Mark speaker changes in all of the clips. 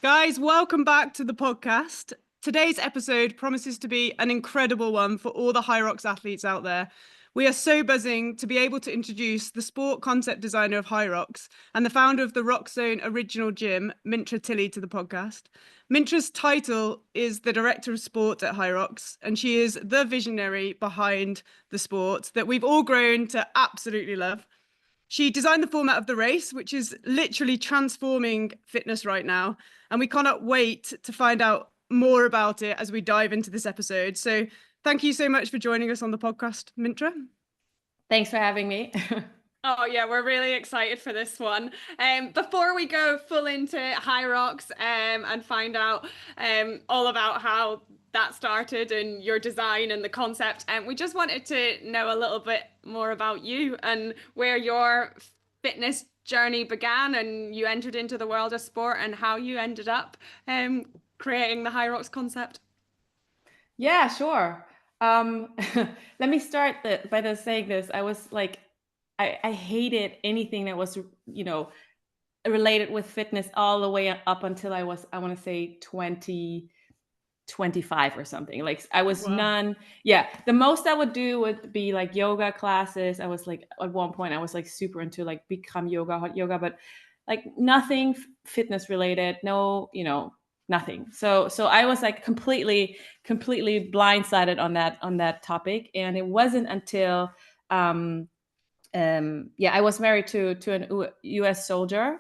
Speaker 1: Guys, welcome back to the podcast. Today's episode promises to be an incredible one for all the Hyrox athletes out there. We are so buzzing to be able to introduce the sport concept designer of Hyrox and the founder of the Rock Zone original gym, Mintra Tilly, to the podcast. Mintra's title is the Director of Sport at Hyrox, and she is the visionary behind the sport that we've all grown to absolutely love. She designed the format of the race, which is literally transforming fitness right now. And we cannot wait to find out more about it as we dive into this episode. So thank you so much for joining us on the podcast, Mintra.
Speaker 2: Thanks for having me.
Speaker 3: Oh yeah, we're really excited for this one. Before we go full into Hyrox and find out all about how that started and your design and the concept, and we just wanted to know a little bit more about you and where your fitness journey began and you entered into the world of sport and how you ended up creating the Hyrox concept.
Speaker 2: Yeah, sure. Let me start by saying this. I was like, I hated anything that was, related with fitness all the way up until I want to say 25 or something. Like I was none. Yeah. The most I would do would be like yoga classes. I was like, at one point I was like super into like become hot yoga, but like nothing fitness related. No, nothing. So I was like completely blindsided on that topic. And it wasn't until, I was married to an U.S. soldier.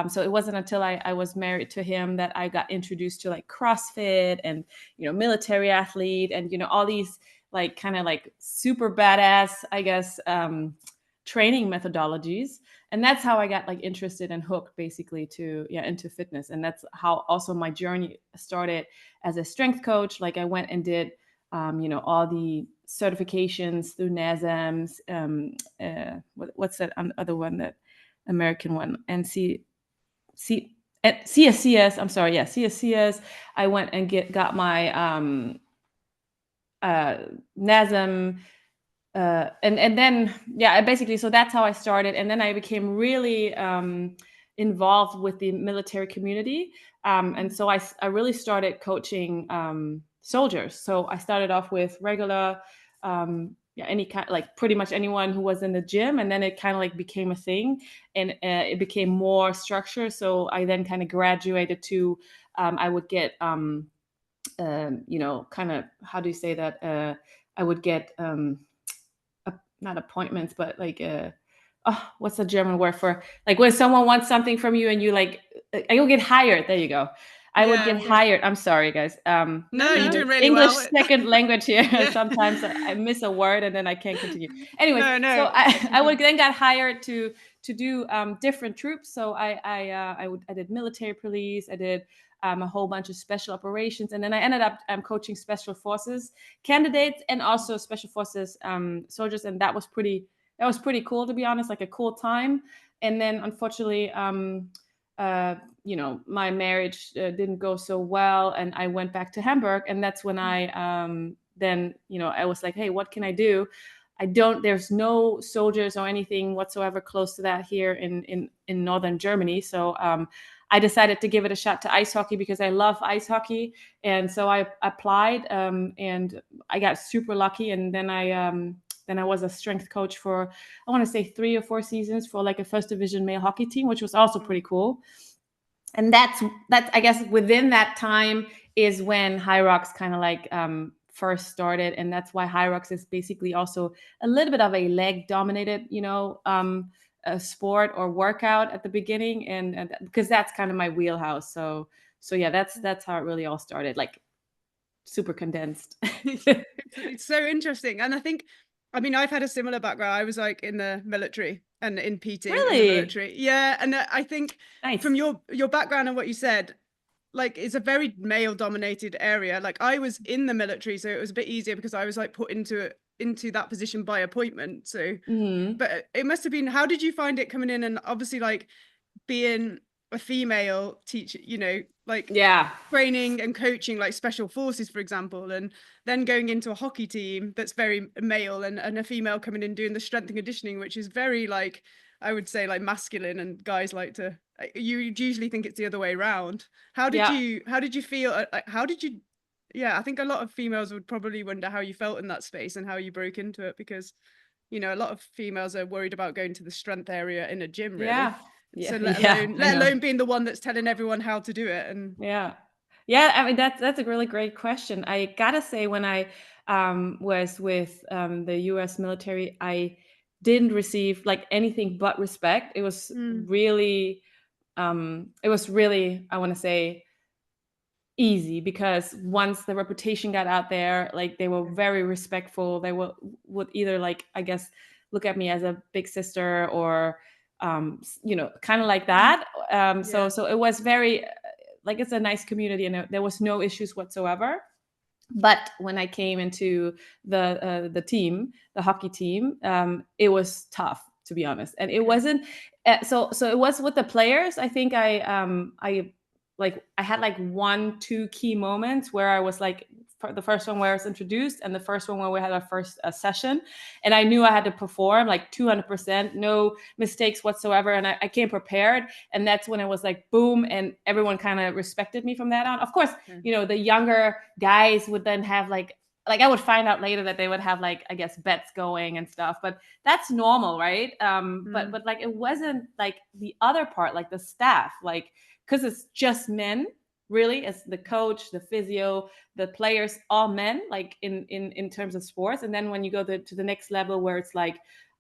Speaker 2: So it wasn't until I was married to him that I got introduced to like CrossFit and, military athlete and, all these like kind of like super badass, I guess, training methodologies. And that's how I got like interested and hooked basically into fitness. And that's how also my journey started as a strength coach. Like I went and did, all the certifications through NASMs. What's that other one, that American one? CSCS. I'm sorry. Yeah. CSCS. I went and got my NASM. And then, basically, so that's how I started. And then I became really involved with the military community. And so I really started coaching soldiers. So I started off with regular, any kind, like pretty much anyone who was in the gym. And then it kind of like became a thing and it became more structured. So I then kind of graduated to, I would get, kind of, how do you say that? I would get, not appointments, but like, what's the German word for like when someone wants something from you and you like, you'll get hired. There you go. I would get hired. I'm sorry, guys.
Speaker 1: No, you're doing really
Speaker 2: English
Speaker 1: well.
Speaker 2: second language here. Sometimes I miss a word and then I can't continue. Anyways, so I would then got hired to do different troops. So I did military police. I did a whole bunch of special operations, and then I ended up coaching special forces candidates and also special forces soldiers, and that was pretty cool, to be honest, like a cool time. And then unfortunately, my marriage didn't go so well, and I went back to Hamburg, and that's when I I was like, hey, what can I do? There's no soldiers or anything whatsoever close to that here in northern Germany. So I decided to give it a shot to ice hockey because I love ice hockey. And so I applied and I got super lucky. And then I was a strength coach for, I want to say 3 or 4 seasons for like a first division male hockey team, which was also pretty cool. And that's I guess within that time is when Hyrox kind of like first started. And that's why Hyrox is basically also a little bit of a leg dominated, a sport or workout at the beginning, and because that's kind of my wheelhouse. So yeah, that's how it really all started, like super condensed.
Speaker 1: It's so interesting. And I've had a similar background. I was like in the military and in PT.
Speaker 2: Really?
Speaker 1: In the military. Yeah. And I think from your background and what you said, like it's a very male dominated area. Like I was in the military, so it was a bit easier because I was like put into that position by appointment. So, but it must have been, how did you find it coming in? And obviously like being a female teacher, training and coaching like special forces, for example, and then going into a hockey team that's very male and a female coming in doing the strength and conditioning, which is very like I would say like masculine, and guys like to, you usually think it's the other way around. How did
Speaker 2: Yeah.
Speaker 1: you feel, how did you, yeah, I think a lot of females would probably wonder how you felt in that space and how you broke into it, because you know, a lot of females are worried about going to the strength area in a gym, really.
Speaker 2: Yeah.
Speaker 1: So
Speaker 2: Yeah, I
Speaker 1: let
Speaker 2: know.
Speaker 1: alone being the one that's telling everyone how to do it. And
Speaker 2: Yeah, I mean that's a really great question. I gotta say, when I was with the U.S. military, I didn't receive like anything but respect. It was really, I want to say, easy, because once the reputation got out there, like they were very respectful. They would either, like, I guess, look at me as a big sister, or kind of like that. So it was very, like, it's a nice community, and there was no issues whatsoever. But when I came into the team, the hockey team, it was tough, to be honest. And it wasn't so it was with the players. I think I had like 1-2 key moments where I was like, the first one where I was introduced, and the first one where we had our first session, and I knew I had to perform like 200%, no mistakes whatsoever, and I came prepared. And that's when it was like boom, and everyone kind of respected me from that on. Of course, the younger guys would then have like I would find out later that they would have, like, I guess, bets going and stuff, but that's normal, right? But like, it wasn't like the other part, like the staff, like, because it's just men, really, as the coach, the physio, the players, all men, like in terms of sports. And then when you go to the next level, where it's like,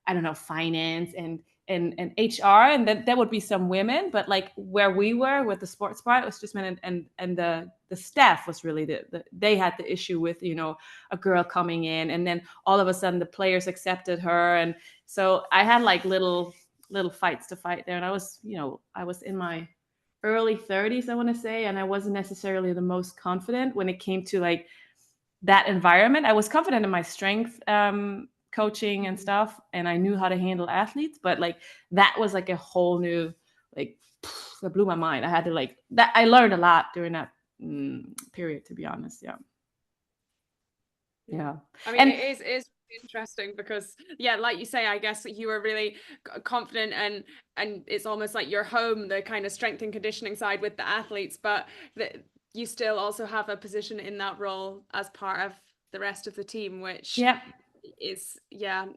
Speaker 2: I don't know, finance and HR, and that would be some women, but like where we were with the sports part, it was just men, and the staff was really they had the issue with, a girl coming in, and then all of a sudden the players accepted her, and so I had like little fights to fight there, and I was in my early 30s, I want to say, and I wasn't necessarily the most confident when it came to like that environment. I was confident in my strength coaching and stuff, and I knew how to handle athletes, but like that was like a whole new, like, that blew my mind. I had to like that. I learned a lot during that period, to be honest. Yeah.
Speaker 3: I mean, it is interesting because, like you say, I guess you were really confident, and it's almost like your home, the kind of strength and conditioning side with the athletes, but you still also have a position in that role as part of the rest of the team, which is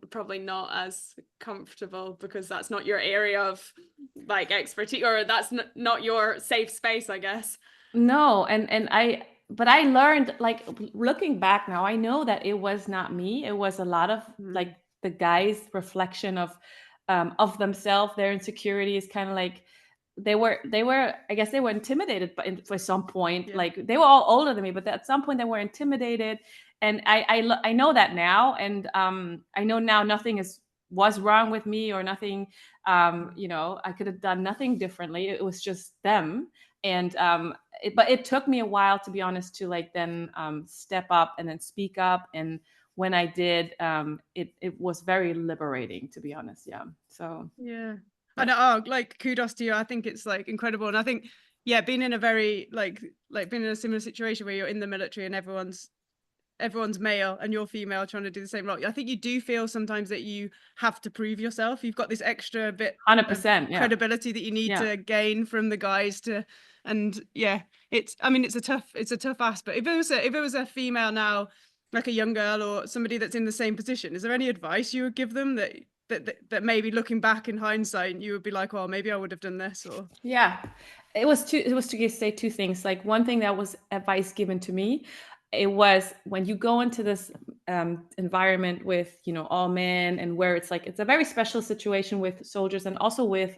Speaker 3: probably not as comfortable, because that's not your area of like expertise, or that's not your safe space, I guess.
Speaker 2: No, but I learned, like, looking back now, I know that it was not me. It was a lot of like the guys' reflection of themselves, their insecurities, kind of like they were, I guess they were intimidated, but for some point, like they were all older than me, but at some point they were intimidated. And I know that now, and I know now nothing was wrong with me, or nothing. I could have done nothing differently. It was just them. And but it took me a while, to be honest, to like then step up and then speak up. And when I did, it was very liberating, to be honest. So
Speaker 1: I know, like, kudos to you. I think it's like incredible. And I think being in a very like being in a similar situation where you're in the military and everyone's male and you're female trying to do the same role, I think you do feel sometimes that you have to prove yourself. You've got this extra bit
Speaker 2: 100%
Speaker 1: credibility that you need to gain from the guys to, and it's a tough ask. But if it was a female now, like a young girl or somebody that's in the same position, is there any advice you would give them that maybe looking back in hindsight you would be like, oh, maybe I would have done this? Or
Speaker 2: it was to say two things. Like, one thing that was advice given to me, it was, when you go into this environment with all men, and where it's like it's a very special situation with soldiers, and also with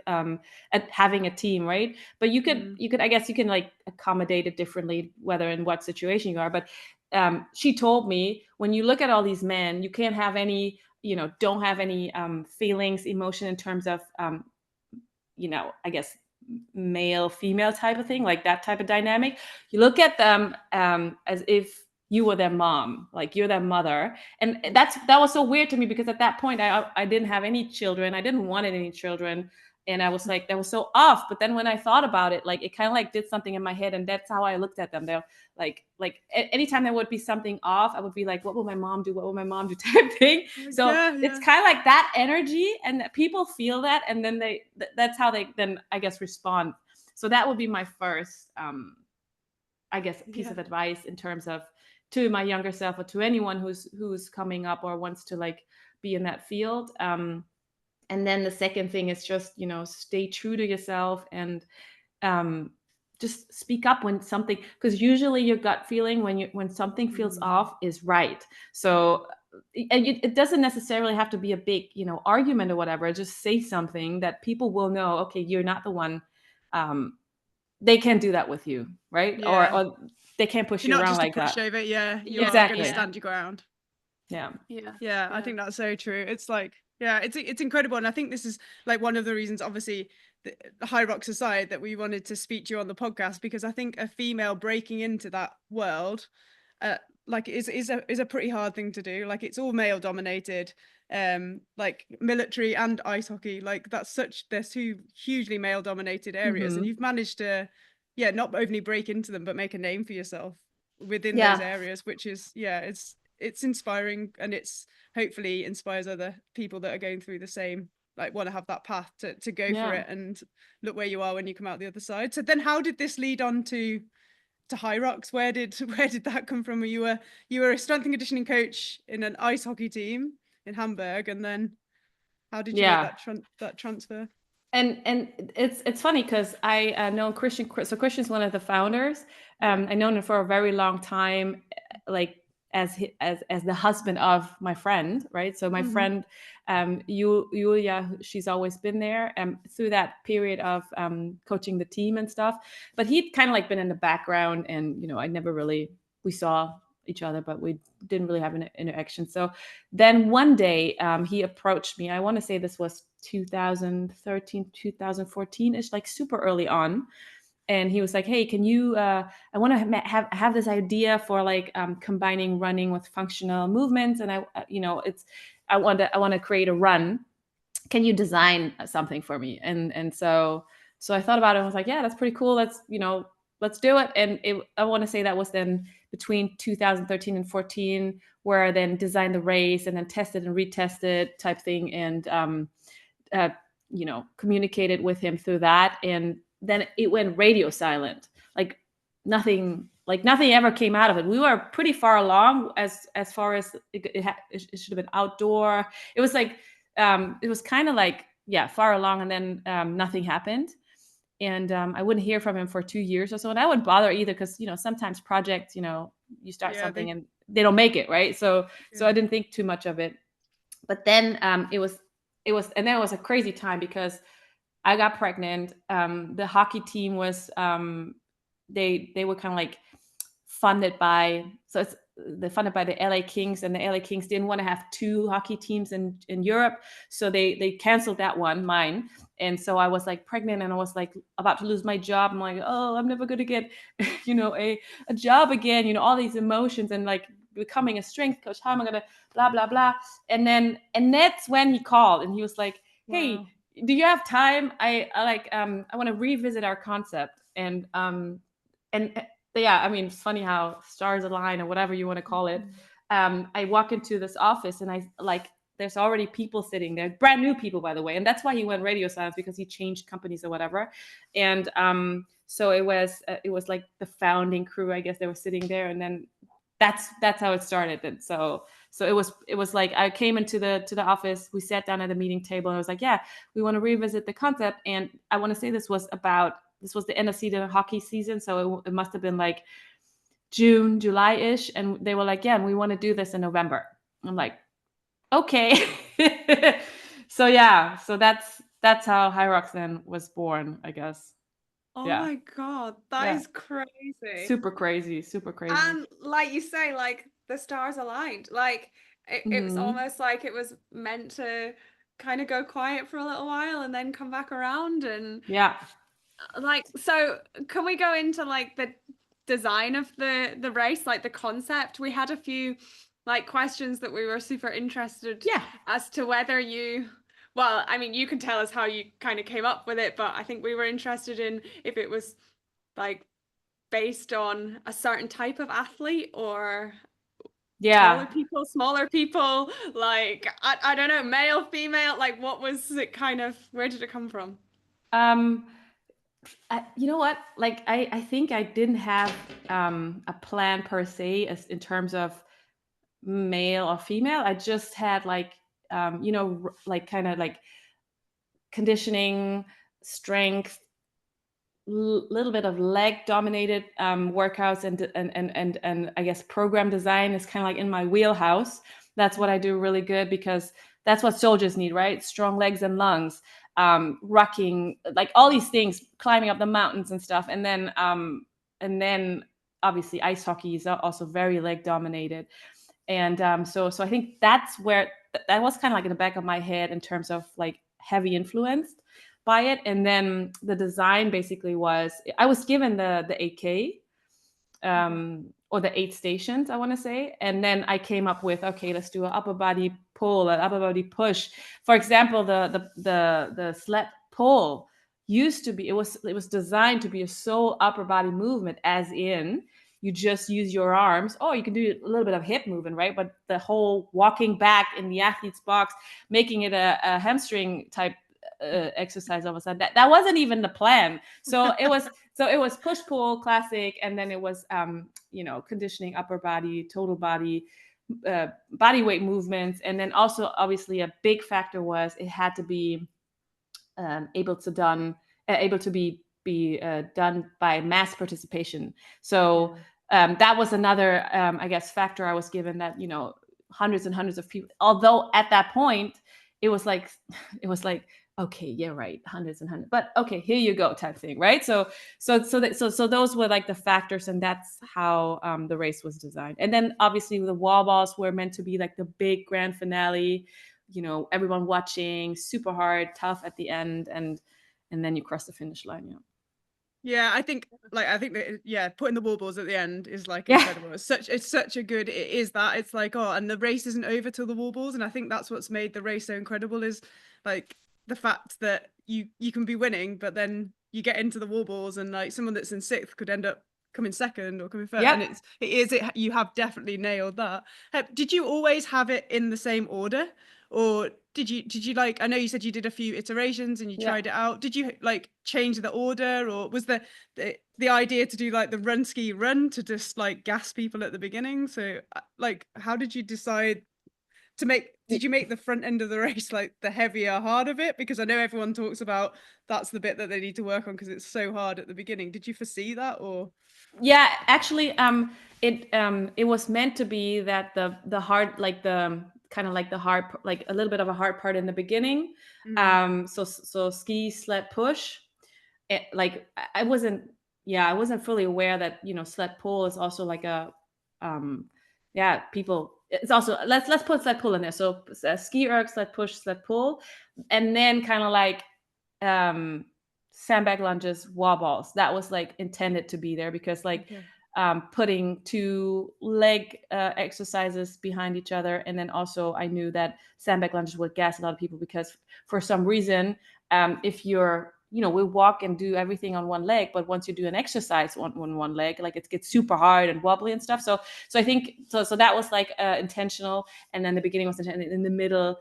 Speaker 2: having a team, right? But you could I guess you can like accommodate it differently, whether in what situation you are. But she told me, when you look at all these men, you can't have any, don't have any feelings, emotion, in terms of I guess male female type of thing, like that type of dynamic. You look at them as if you were their mom, like you're their mother. And that was so weird to me, because at that point I didn't have any children. I didn't want any children. And I was like, that was so off. But then when I thought about it, like it kind of like did something in my head, and that's how I looked at them. They're like anytime there would be something off, I would be like, what will my mom do? What will my mom do? Type thing. So it's kind of like that energy, and that people feel that, and then that's how they then I guess respond. So that would be my first, I guess, piece of advice in terms of to my younger self or to anyone who's coming up or wants to like be in that field. And then the second thing is just, stay true to yourself and just speak up when something, because usually your gut feeling when something feels off is right. So it doesn't necessarily have to be a big, argument or whatever. Just say something that people will know, okay, you're not the one. They can't do that with you, right?
Speaker 1: Yeah.
Speaker 2: Or they can't push
Speaker 1: You're
Speaker 2: you
Speaker 1: not
Speaker 2: around
Speaker 1: just
Speaker 2: like
Speaker 1: a
Speaker 2: that.
Speaker 1: pushover. You're
Speaker 2: Exactly.
Speaker 1: going to stand your ground.
Speaker 2: Yeah.
Speaker 1: I think that's so true. It's like, it's incredible. And I think this is like one of the reasons, obviously, the Hyrox aside, that we wanted to speak to you on the podcast, because I think a female breaking into that world, like is a pretty hard thing to do. Like it's all male dominated, like military and ice hockey, like they're two hugely male dominated areas, and you've managed to, not only break into them, but make a name for yourself within those areas, which is, it's inspiring, and it's hopefully inspires other people that are going through the same, like want to have that path to go for it and look where you are when you come out the other side. So then how did this lead on to Hyrox? Where did that come from? You were a strength and conditioning coach in an ice hockey team in Hamburg, and then how did you make that transfer?
Speaker 2: And it's funny because I know Christian. So Christian's one of the founders. I known him for a very long time, like as the husband of my friend, right? So my friend, Julia, she's always been there through that period of coaching the team and stuff. But he'd kind of like been in the background, and I never really, we saw each other, but we didn't really have an interaction. So then one day he approached me. I want to say this was 2013, 2014 ish, like super early on. And he was like, hey, can you, I want to have this idea for like combining running with functional movements. And I want to create a run. Can you design something for me? And so I thought about it and was like, yeah, that's pretty cool. Let's do it. And I want to say that was then between 2013 and 14, where I then designed the race and then tested and retested type thing. And, communicated with him through that. And then it went radio silent, like nothing ever came out of it. We were pretty far along as far as it should have been outdoor. It was like, it was kind of like, far along. And then nothing happened. And I wouldn't hear from him for 2 years or so. And I wouldn't bother either, because, sometimes projects, you start something and they don't make it, right? So I didn't think too much of it. But then it was, and then it was a crazy time because I got pregnant. The hockey team was, they were kind of like funded by, they're funded by the LA Kings, and the LA Kings didn't want to have two hockey teams in Europe. So they canceled that one, mine. And so I was like pregnant, and I was like about to lose my job. I'm like, oh, I'm never going to get, a job again, all these emotions, and like becoming a strength coach. How am I going to blah, blah, blah. And that's when he called, and he was like, hey, wow, do you have time? I want to revisit our concept. And yeah, I mean, it's funny how stars align or whatever you want to call it. I walk into this office, and there's already people sitting there, brand new people, by the way. And that's why he went radio silence, because he changed companies or whatever. And so it was like the founding crew, I guess, they were sitting there. And then that's how it started. And so it was like, I came into the office, we sat down at the meeting table, and I was like, yeah, we want to revisit the concept. And I want to say this was the end of season, hockey season. So it must have been like June, July-ish. And they were like, yeah, and we want to do this in November. I'm like, okay. So that's how Hyrox then was born, I guess.
Speaker 3: Oh my God, that is crazy.
Speaker 2: Super crazy.
Speaker 3: And like you say, like the stars aligned. Like it was almost like it was meant to kind of go quiet for a little while and then come back around. And like, so can we go into like the design of the race, like the concept? We had a few like questions that we were super interested as to whether you well, I mean, you can tell us how you kind of came up with it, but I think we were interested in if it was like based on a certain type of athlete or taller people, smaller people, like I don't know, male, female, like what was it kind of, where did it come from?
Speaker 2: You know what? Like I think I didn't have a plan per se as in terms of male or female. I just had like like kind of like conditioning, strength, little bit of leg dominated workouts, and I guess program design is kind of like in my wheelhouse. That's what I do really good, because that's what soldiers need, right? Strong legs and lungs, rucking, like all these things, climbing up the mountains and stuff. And then obviously ice hockey is also very leg dominated. And so I think that's where that was kind of like in the back of my head in terms of like heavy influenced by it. And then the design basically was, I was given the 8K or the 8 stations, I want to say. And then I came up with, okay, let's do an upper body pull, an upper body push. For example, the sled pull used to be, it was designed to be a sole upper body movement, as in you just use your arms. Oh, you can do a little bit of hip movement, right? But the whole walking back in the athlete's box, making it a hamstring type exercise all of a sudden, that wasn't even the plan. So it was push pull classic, and then it was conditioning, upper body, total body, body weight movements. And then also obviously a big factor was it had to be able to be done by mass participation. So that was another I guess factor I was given, that hundreds and hundreds of people, although at that point it was like okay, yeah, right, hundreds and hundreds, but okay, here you go type thing, right? So those were like the factors, and that's how the race was designed. And then obviously the wall balls were meant to be like the big grand finale, everyone watching, super hard, tough at the end, and then you cross the finish line.
Speaker 1: Yeah, I think that putting the wall balls at the end is like incredible. It's such a good, it is that, it's like, oh, and the race isn't over till the wall balls. And I think that's what's made the race so incredible, is like the fact that you can be winning, but then you get into the wall balls and like someone that's in sixth could end up coming second or coming third.
Speaker 2: Yep.
Speaker 1: And you have definitely nailed that. Did you always have it in the same order, or did you like, I know you said you did a few iterations and you tried it out. Did you like change the order, or was the idea to do like the run ski run to just like gas people at the beginning? So like, how did you decide to did you make the front end of the race like the heavier, harder bit? Because I know everyone talks about that's the bit that they need to work on because it's so hard at the beginning. Did you foresee that, or?
Speaker 2: Yeah, actually, it was meant to be that the hard, like the kind of like the hard, like a little bit of a hard part in the beginning. So ski, sled, push. Like I wasn't fully aware that sled pull is also like a people. It's also, let's put sled pull in there. So ski erg, sled push, sled pull, and then kind of like sandbag lunges, wall balls. That was like intended to be there because putting 2 leg exercises behind each other. And then also I knew that sandbag lunges would gas a lot of people because for some reason, if you're, we walk and do everything on one leg, but once you do an exercise on one leg, like it gets super hard and wobbly and stuff. So I think, so that was like intentional. And then the beginning was intentional. In the middle,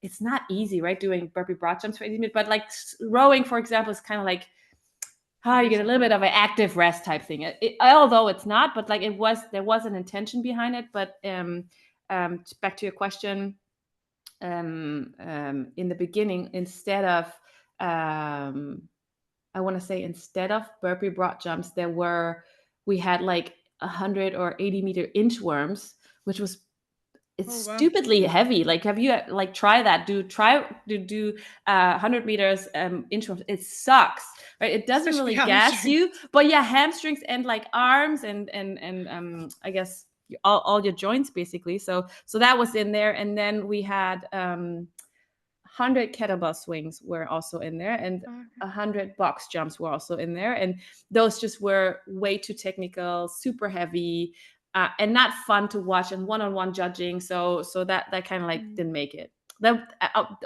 Speaker 2: it's not easy, right? Doing burpee broad jumps for 80 minutes, but like rowing, for example, is kind of like, you get a little bit of an active rest type thing. Although it's not, but like there was an intention behind it. But back to your question, in the beginning, instead of instead of burpee broad jumps, we had like 100 or 80 meter inchworms, which was stupidly heavy. Like, have you like try that? Do 100 meters inchworms. It sucks, right? It doesn't
Speaker 1: Especially
Speaker 2: really gas you, but hamstrings and like arms and I guess all your joints basically. So that was in there. And then we had 100 kettlebell swings were also in there, and 100 box jumps were also in there. And those just were way too technical, super heavy, and not fun to watch, and one-on-one judging. So that kind of like didn't make it.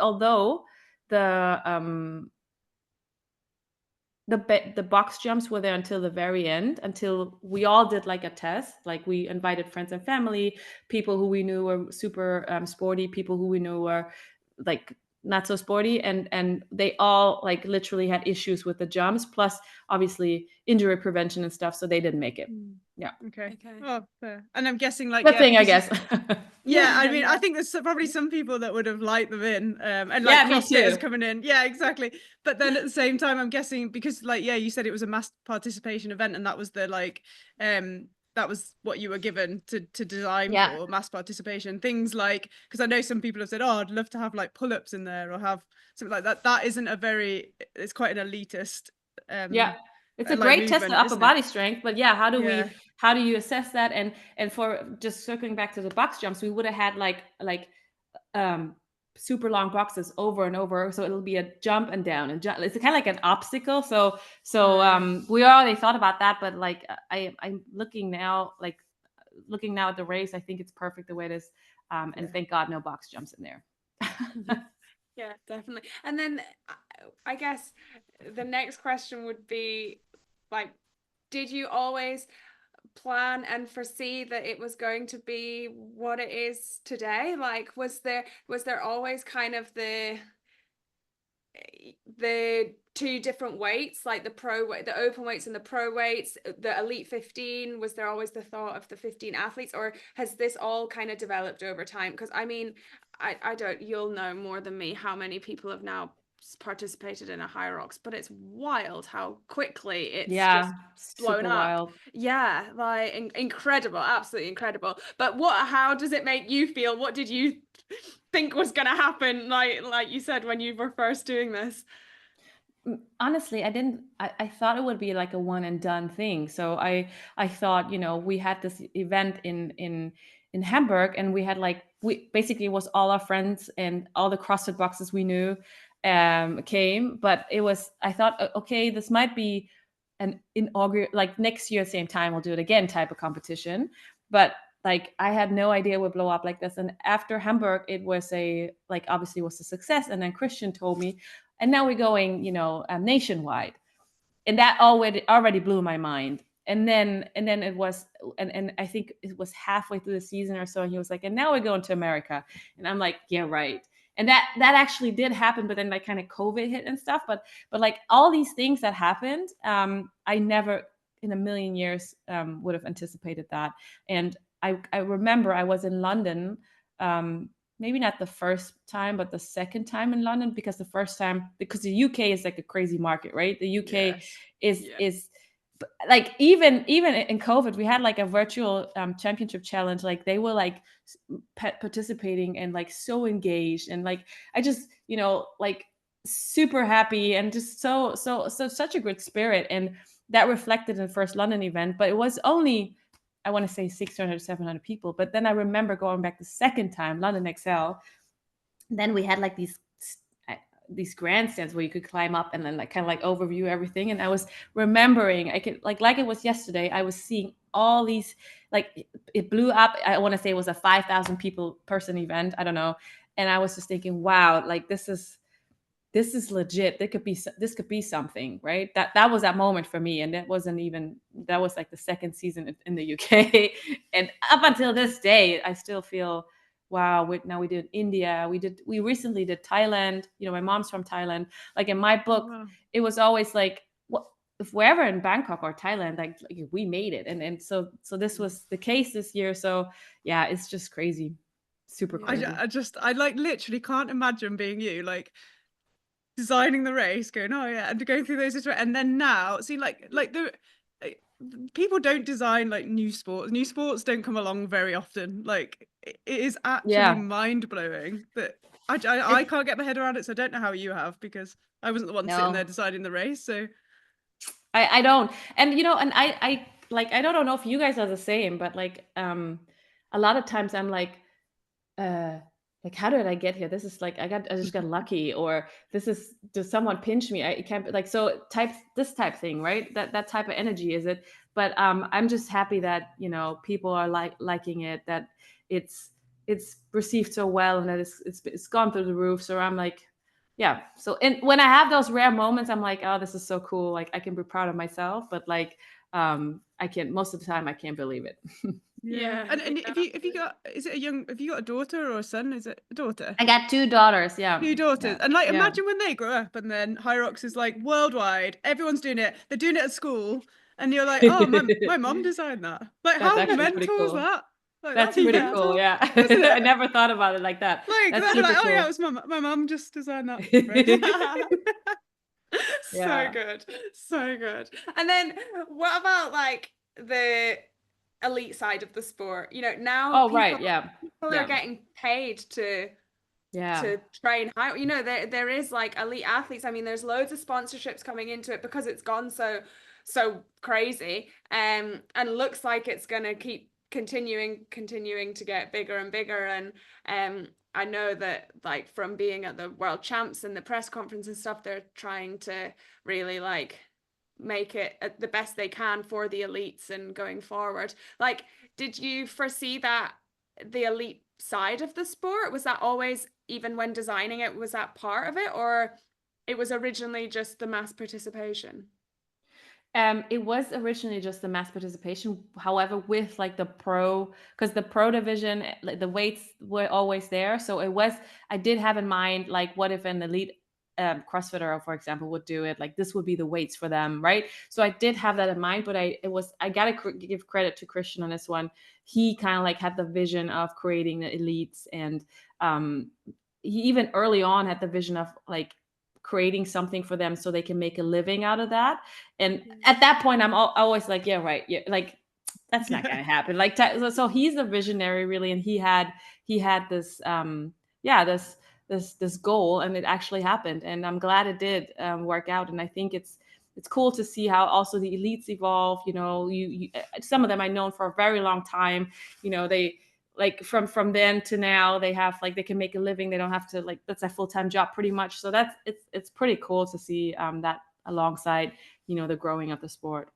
Speaker 2: Although the box jumps were there until the very end, until we all did like a test. Like we invited friends and family, people who we knew were super sporty, people who we knew were like not so sporty, and they all like literally had issues with the jumps, plus obviously injury prevention and stuff, so they didn't make it. Yeah.
Speaker 1: Okay. Oh, fair. And I'm guessing like,
Speaker 2: Good
Speaker 1: yeah,
Speaker 2: thing, I
Speaker 1: because
Speaker 2: guess.
Speaker 1: yeah, I mean,
Speaker 3: Yeah.
Speaker 1: I think there's probably some people that would have liked them in, and like
Speaker 2: Yeah, me
Speaker 1: CrossFitters
Speaker 2: too.
Speaker 1: coming in. Yeah, exactly. But then at the same time, I'm guessing because like, yeah, you said it was a mass participation event, and that was the like, that was what you were given to design
Speaker 2: Yeah.
Speaker 1: for mass participation. Things like, because I know some people have said, oh, I'd love to have like pull-ups in there or have something like that. That isn't a very, it's quite an elitist,
Speaker 2: Yeah. It's a
Speaker 1: like
Speaker 2: great test of
Speaker 1: movement,
Speaker 2: upper
Speaker 1: isn't it?
Speaker 2: body strength, but yeah,
Speaker 1: Yeah.
Speaker 2: how do you assess that? And for just circling back to the box jumps, we would have had like super long boxes over and over, so it'll be a jump and down and jump. It's kind of like an obstacle. So
Speaker 1: Right.
Speaker 2: we already thought about that, but like I'm looking now at the race, I think it's perfect the way it is, and
Speaker 1: Yeah.
Speaker 2: thank God no box jumps in there.
Speaker 3: Yeah, definitely. And then I guess the next question would be like, did you always plan and foresee that it was going to be what it is today? Like, was there always kind of the two different weights, like the open weights and the pro weights, the elite 15? Was there always the thought of the 15 athletes, or has this all kind of developed over time? Because I mean, I don't, you'll know more than me how many people have now participated in a Hyrox, but it's wild how quickly it's
Speaker 2: Yeah,
Speaker 3: just blown
Speaker 2: super
Speaker 3: up.
Speaker 2: wild.
Speaker 3: Yeah, like incredible, absolutely incredible. But how does it make you feel? What did you think was going to happen, like you said, when you were first doing this?
Speaker 2: Honestly, I thought it would be like a one and done thing. So I thought, we had this event in Hamburg, and we had like, we basically, it was all our friends and all the CrossFit boxes we knew came. But it was, I thought, okay, this might be an inaugural, like next year same time we'll do it again type of competition. But like I had no idea it would blow up like this. And after Hamburg, it was obviously was a success. And then Christian told me, and now we're going, nationwide, and that already blew my mind. And then it was, and I think it was halfway through the season or so, and he was like, and now we're going to America. And I'm like, yeah, right. And that actually did happen, but then like kind of COVID hit and stuff. But like all these things that happened, I never in a million years would have anticipated that. And I remember I was in London, maybe not the first time, but the second time in London, because the first time, because the UK is like a crazy market, right? The UK
Speaker 1: Yes.
Speaker 2: is like, even in COVID, we had like a virtual championship challenge. Like they were like participating and like so engaged, and like I just like super happy, and just so such a good spirit, and that reflected in the first London event. But it was only, I want to say 600, 700 people. But then I remember going back the second time, London XL. Then we had like these grandstands where you could climb up and then like kind of like overview everything. And I was remembering, I could like it was yesterday, I was seeing all these, like it blew up. I want to say it was a 5,000 person event. I don't know. And I was just thinking, wow, like this is legit. This could be something, right? That was that moment for me. And that was like the second season in the UK. And up until this day, I still feel, wow, now we did India. We recently did Thailand. My mom's from Thailand. Like in my book,
Speaker 1: Wow.
Speaker 2: it was always like, what if we're ever in Bangkok or Thailand, like we made it. And so this was the case this year. So yeah, it's just crazy. Super crazy.
Speaker 1: I like literally can't imagine being you, like designing the race, going, oh yeah, and going through those, and then now see like the people don't design like new sports don't come along very often. Like it is actually mind-blowing that I can't get my head around it. So I don't know how you have, because I wasn't the one sitting there deciding the race. So
Speaker 2: I don't, and and I like, I don't know if you guys are the same, but like a lot of times I'm like how did I get here? This is like I just got lucky, or does someone pinch me? I can't, like, so this type thing, right? That type of energy is it. But I'm just happy that people are liking it, that it's received so well, and that it's gone through the roof. So I'm like, yeah. So, and when I have those rare moments, I'm like, oh, this is so cool. Like I can be proud of myself, but like, I can't, most of the time I can't believe it.
Speaker 1: Yeah. And if you got, have you got a daughter or a son? Is it a daughter?
Speaker 2: I got 2 daughters. Yeah.
Speaker 1: 2 daughters.
Speaker 2: Yeah.
Speaker 1: And like,
Speaker 2: Yeah.
Speaker 1: imagine when they grow up and then Hyrox is like worldwide. Everyone's doing it. They're doing it at school. And you're like, oh, my mom designed that. Like,
Speaker 2: That's
Speaker 1: how
Speaker 2: actually pretty
Speaker 1: mental is
Speaker 2: cool.
Speaker 1: that? Like,
Speaker 2: That's
Speaker 1: that'd be
Speaker 2: pretty
Speaker 1: mental,
Speaker 2: cool. Yeah.
Speaker 1: isn't it?
Speaker 2: I never thought about it like that.
Speaker 1: Like,
Speaker 2: That's
Speaker 1: they'd be
Speaker 2: super
Speaker 1: like, oh
Speaker 2: cool.
Speaker 1: yeah, it was my mom just designed that.
Speaker 3: So good. So good. And then what about like the elite side of the sport? You know, now
Speaker 2: Oh, right. Yeah.
Speaker 3: people are getting paid to train high. You know, there is like elite athletes. I mean, there's loads of sponsorships coming into it because it's gone so crazy. And looks like it's gonna keep continuing to get bigger and bigger. And I know that like from being at the World Champs and the press conference and stuff, they're trying to really like make it the best they can for the elites and going forward. Like, did you foresee that the elite side of the sport, was that always, even when designing it, was that part of it, or it was originally just the mass participation?
Speaker 2: It was originally just the mass participation. However, with like the pro, because the pro division, like the weights were always there. So I did have in mind, like, what if an elite CrossFitter, for example, would do it? Like, this would be the weights for them, right? So I did have that in mind, but I gotta give credit to Christian on this one. He kind of like had the vision of creating the elites, and he even early on had the vision of like creating something for them so they can make a living out of that. And at that point, I'm always like, yeah, right, yeah, like that's not gonna happen. Like, so he's a visionary, really, and he had this, this goal, and it actually happened, and I'm glad it did work out. And I think it's cool to see how also the elites evolve. You know, you some of them I known for a very long time. You know, they like from then to now they have like they can make a living. They don't have to like, that's a full-time job pretty much. So that's it's pretty cool to see that alongside, you know, the growing of the sport.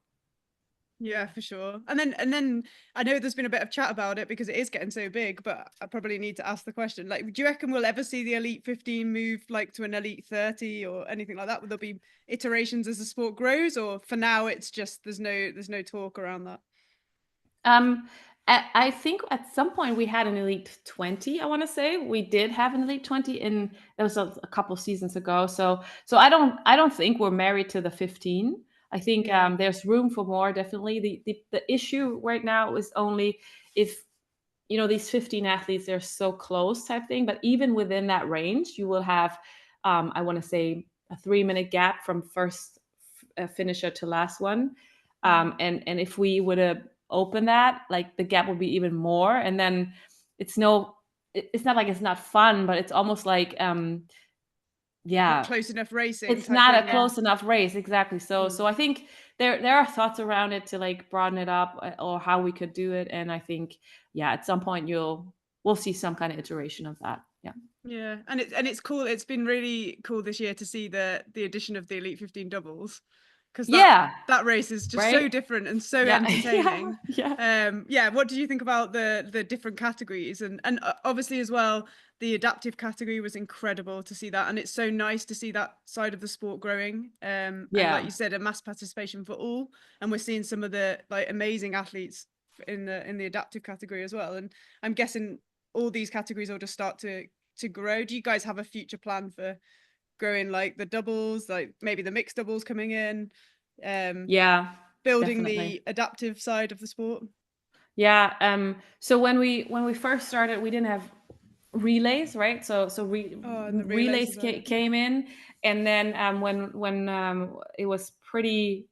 Speaker 1: Yeah, for sure. And then I know there's been a bit of chat about it because it is getting so big, but I probably need to ask the question, like, do you reckon we'll ever see the elite 15 move like to an elite 30 or anything like that? Will there be iterations as the sport grows, or for now it's just there's no talk around that?
Speaker 2: I think at some point we had an elite 20. I want to say we did have an elite 20 that was a couple seasons ago. So I don't think we're married to the 15. I think there's room for more, definitely. The issue right now is only if, you know, these 15 athletes, they're so close type thing. But even within that range, you will have, I want to say, a 3-minute gap from first finisher to last one. And if we would have opened that, like the gap would be even more. And then it's not like it's not fun, but it's almost like
Speaker 1: Not close enough racing.
Speaker 2: It's not a close enough race, exactly. So I think there are thoughts around it to like broaden it up, or how we could do it. And I think at some point we'll see some kind of iteration of that.
Speaker 1: Yeah, and it's cool. It's been really cool this year to see the addition of the Elite 15 doubles, because that race is just so different and so entertaining. What do you think about the different categories, and obviously as well the adaptive category was incredible to see that, and it's so nice to see that side of the sport growing. And like you said, a mass participation for all, and we're seeing some of the like amazing athletes in the adaptive category as well. And I'm guessing all these categories will just start to grow. Do you guys have a future plan for growing like the doubles, like maybe the mixed doubles coming in? Building
Speaker 2: Definitely.
Speaker 1: the adaptive side of the sport?
Speaker 2: So when we first started, we didn't have relays, right? So relays came in, and then when it was pretty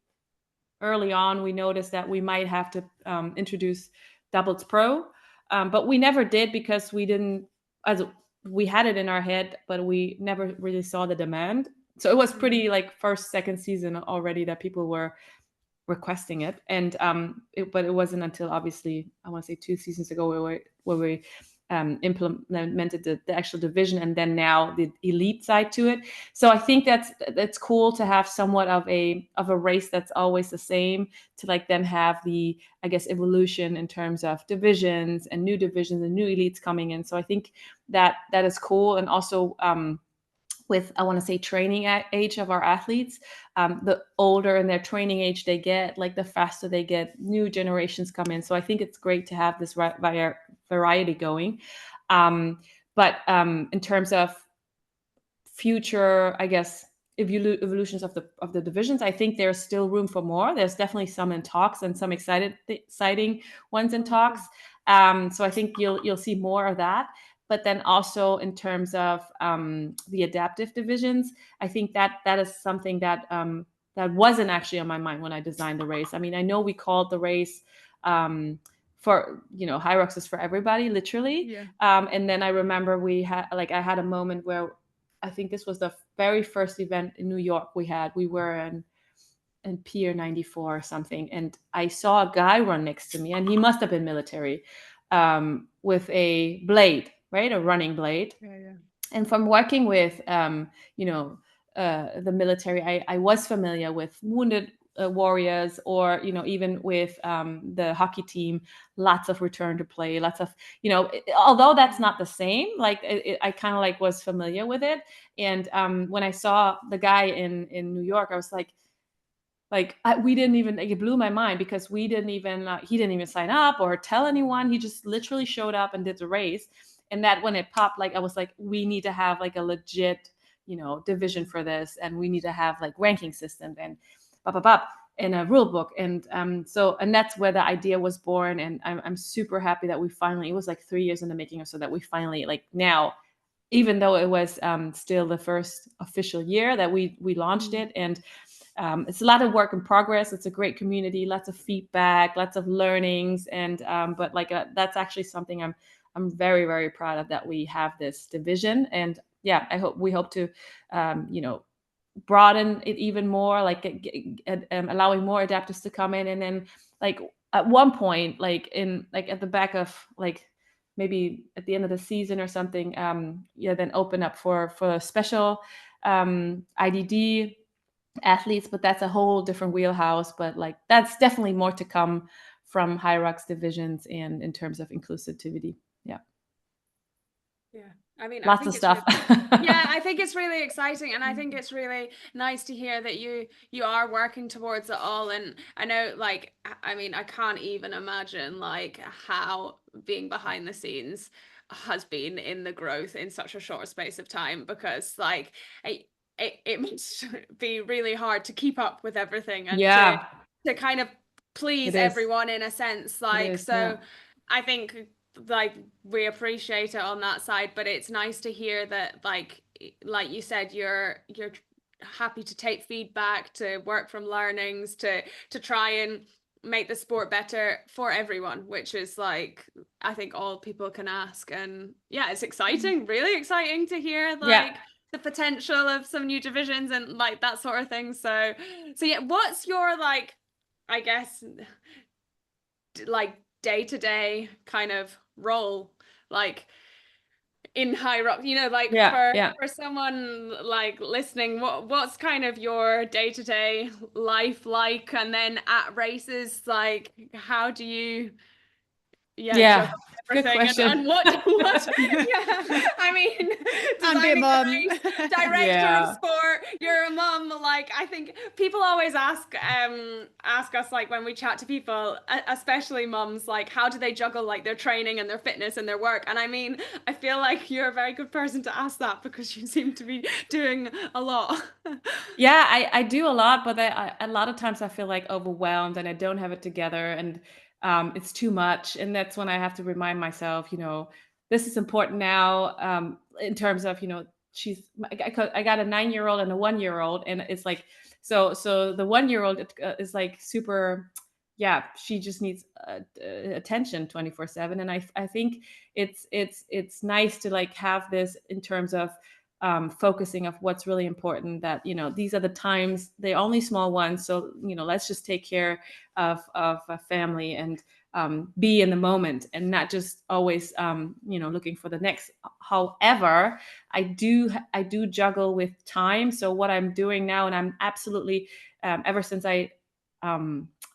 Speaker 2: early on, we noticed that we might have to introduce doubles pro, but we never did because we had it in our head, but we never really saw the demand. So it was pretty like second season already that people were requesting it. And but it wasn't until obviously I want to say 2 seasons ago where we implemented the actual division, and then now the elite side to it. So I think that's cool to have somewhat of a race that's always the same, to like then have the, I guess, evolution in terms of divisions and new elites coming in. So I think that is cool. And also with, I want to say, training age of our athletes. The older in their training age they get, like the faster they get, new generations come in. So I think it's great to have this variety going. But in terms of future, I guess, evolutions of the divisions, I think there's still room for more. There's definitely some in talks and some exciting ones in talks. So I think you'll see more of that. But then also in terms of the adaptive divisions, I think that is something that that wasn't actually on my mind when I designed the race. I mean, I know we called the race for, Hyrox is for everybody, literally.
Speaker 1: Yeah.
Speaker 2: And then I remember I had a moment where I think this was the very first event in New York we were in Pier 94 or something. And I saw a guy run next to me, and he must have been military, with a blade, right? A running blade.
Speaker 1: Yeah.
Speaker 2: And from working with, the military, I was familiar with wounded warriors, or even with the hockey team. Lots of return to play, lots of, although that's not the same, like I kind of like was familiar with it. And when I saw the guy in New York, I was like, we didn't even, it blew my mind, because he didn't even sign up or tell anyone. He just literally showed up and did the race. And that when it popped, like I was like, we need to have like a legit, division for this, and we need to have like ranking system and in a rule book. And and that's where the idea was born. And I'm super happy that we finally, it was like 3 years in the making, or so, that we finally, like, now, even though it was still the first official year that we launched it. And it's a lot of work in progress. It's a great community, lots of feedback, lots of learnings. And but like that's actually something I'm very, very proud of, that we have this division. And yeah, we hope to broaden it even more, like allowing more adapters to come in. And then like at one point, like at the back of, like, maybe at the end of the season or something, then open up for special IDD athletes. But that's a whole different wheelhouse. But like that's definitely more to come from Hyrox divisions, and in terms of inclusivity.
Speaker 3: Yeah, I mean,
Speaker 2: Lots of stuff.
Speaker 3: Yeah, I think it's really exciting, and I think it's really nice to hear that you are working towards it all. And I know, like, I mean, I can't even imagine like how being behind the scenes has been in the growth in such a short space of time, because like it must be really hard to keep up with everything, and to kind of please everyone in a sense, like, so I think like we appreciate it on that side. But it's nice to hear that, like you said, you're happy to take feedback, to work from learnings, to try and make the sport better for everyone, which is like, I think all people can ask. And yeah, it's exciting, really exciting to hear like the potential of some new divisions and like that sort of thing. So yeah, what's your, like, I guess, like day-to-day kind of role, like in Hyrox, like for someone like listening, what's kind of your day-to-day life like? And then at races, like, how do you juggle everything?
Speaker 2: Good question.
Speaker 3: And what I mean, designing the race, director of sport, you're a mom. Like, I think people always ask us, like, when we chat to people, especially moms, like, how do they juggle like their training and their fitness and their work? And I mean, I feel like you're a very good person to ask that, because you seem to be doing a lot.
Speaker 2: Yeah, I do a lot, but a lot of times I feel like overwhelmed, and I don't have it together, and it's too much. And that's when I have to remind myself, this is important now, in terms of, I got a 9-year-old and a 1-year-old, and it's like, so the 1-year-old is like super, she just needs attention 24/7. And I think it's nice to like have this in terms of focusing of what's really important, that these are the times, they're only small ones, so let's just take care of a family, and be in the moment, and not just always looking for the next. However, I do juggle with time. So what I'm doing now, and I'm absolutely ever since I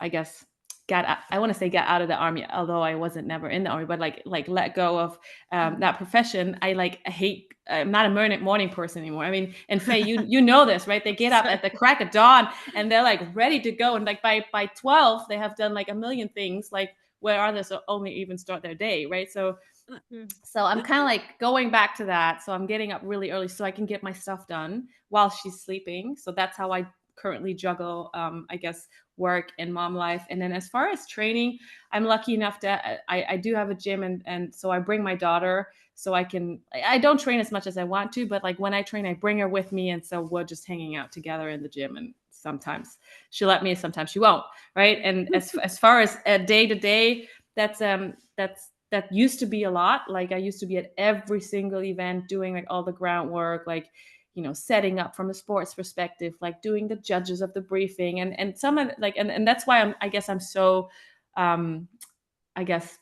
Speaker 2: guess I want to say get out of the army, although I wasn't never in the army, but like let go of that profession. I hate. I'm not a morning person anymore. I mean, and Faye, you know this, right? They get up at the crack of dawn and they're like ready to go, and like by 12 they have done like a million things, like where others only even start their day, right? So I'm kind of like going back to that. So I'm getting up really early so I can get my stuff done while she's sleeping. So that's how I currently juggle, I guess, work and mom life. And then as far as training, I'm lucky enough that I do have a gym, and so I bring my daughter so I don't train as much as I want to, but like when I train, I bring her with me. And so we're just hanging out together in the gym, and sometimes she'll let me, sometimes she won't. Right. And as far as a day to day, that used to be a lot. Like I used to be at every single event doing like all the groundwork, like, setting up from a sports perspective, like doing the judges of the briefing, and some of like, and that's why I guess I'm so, I guess,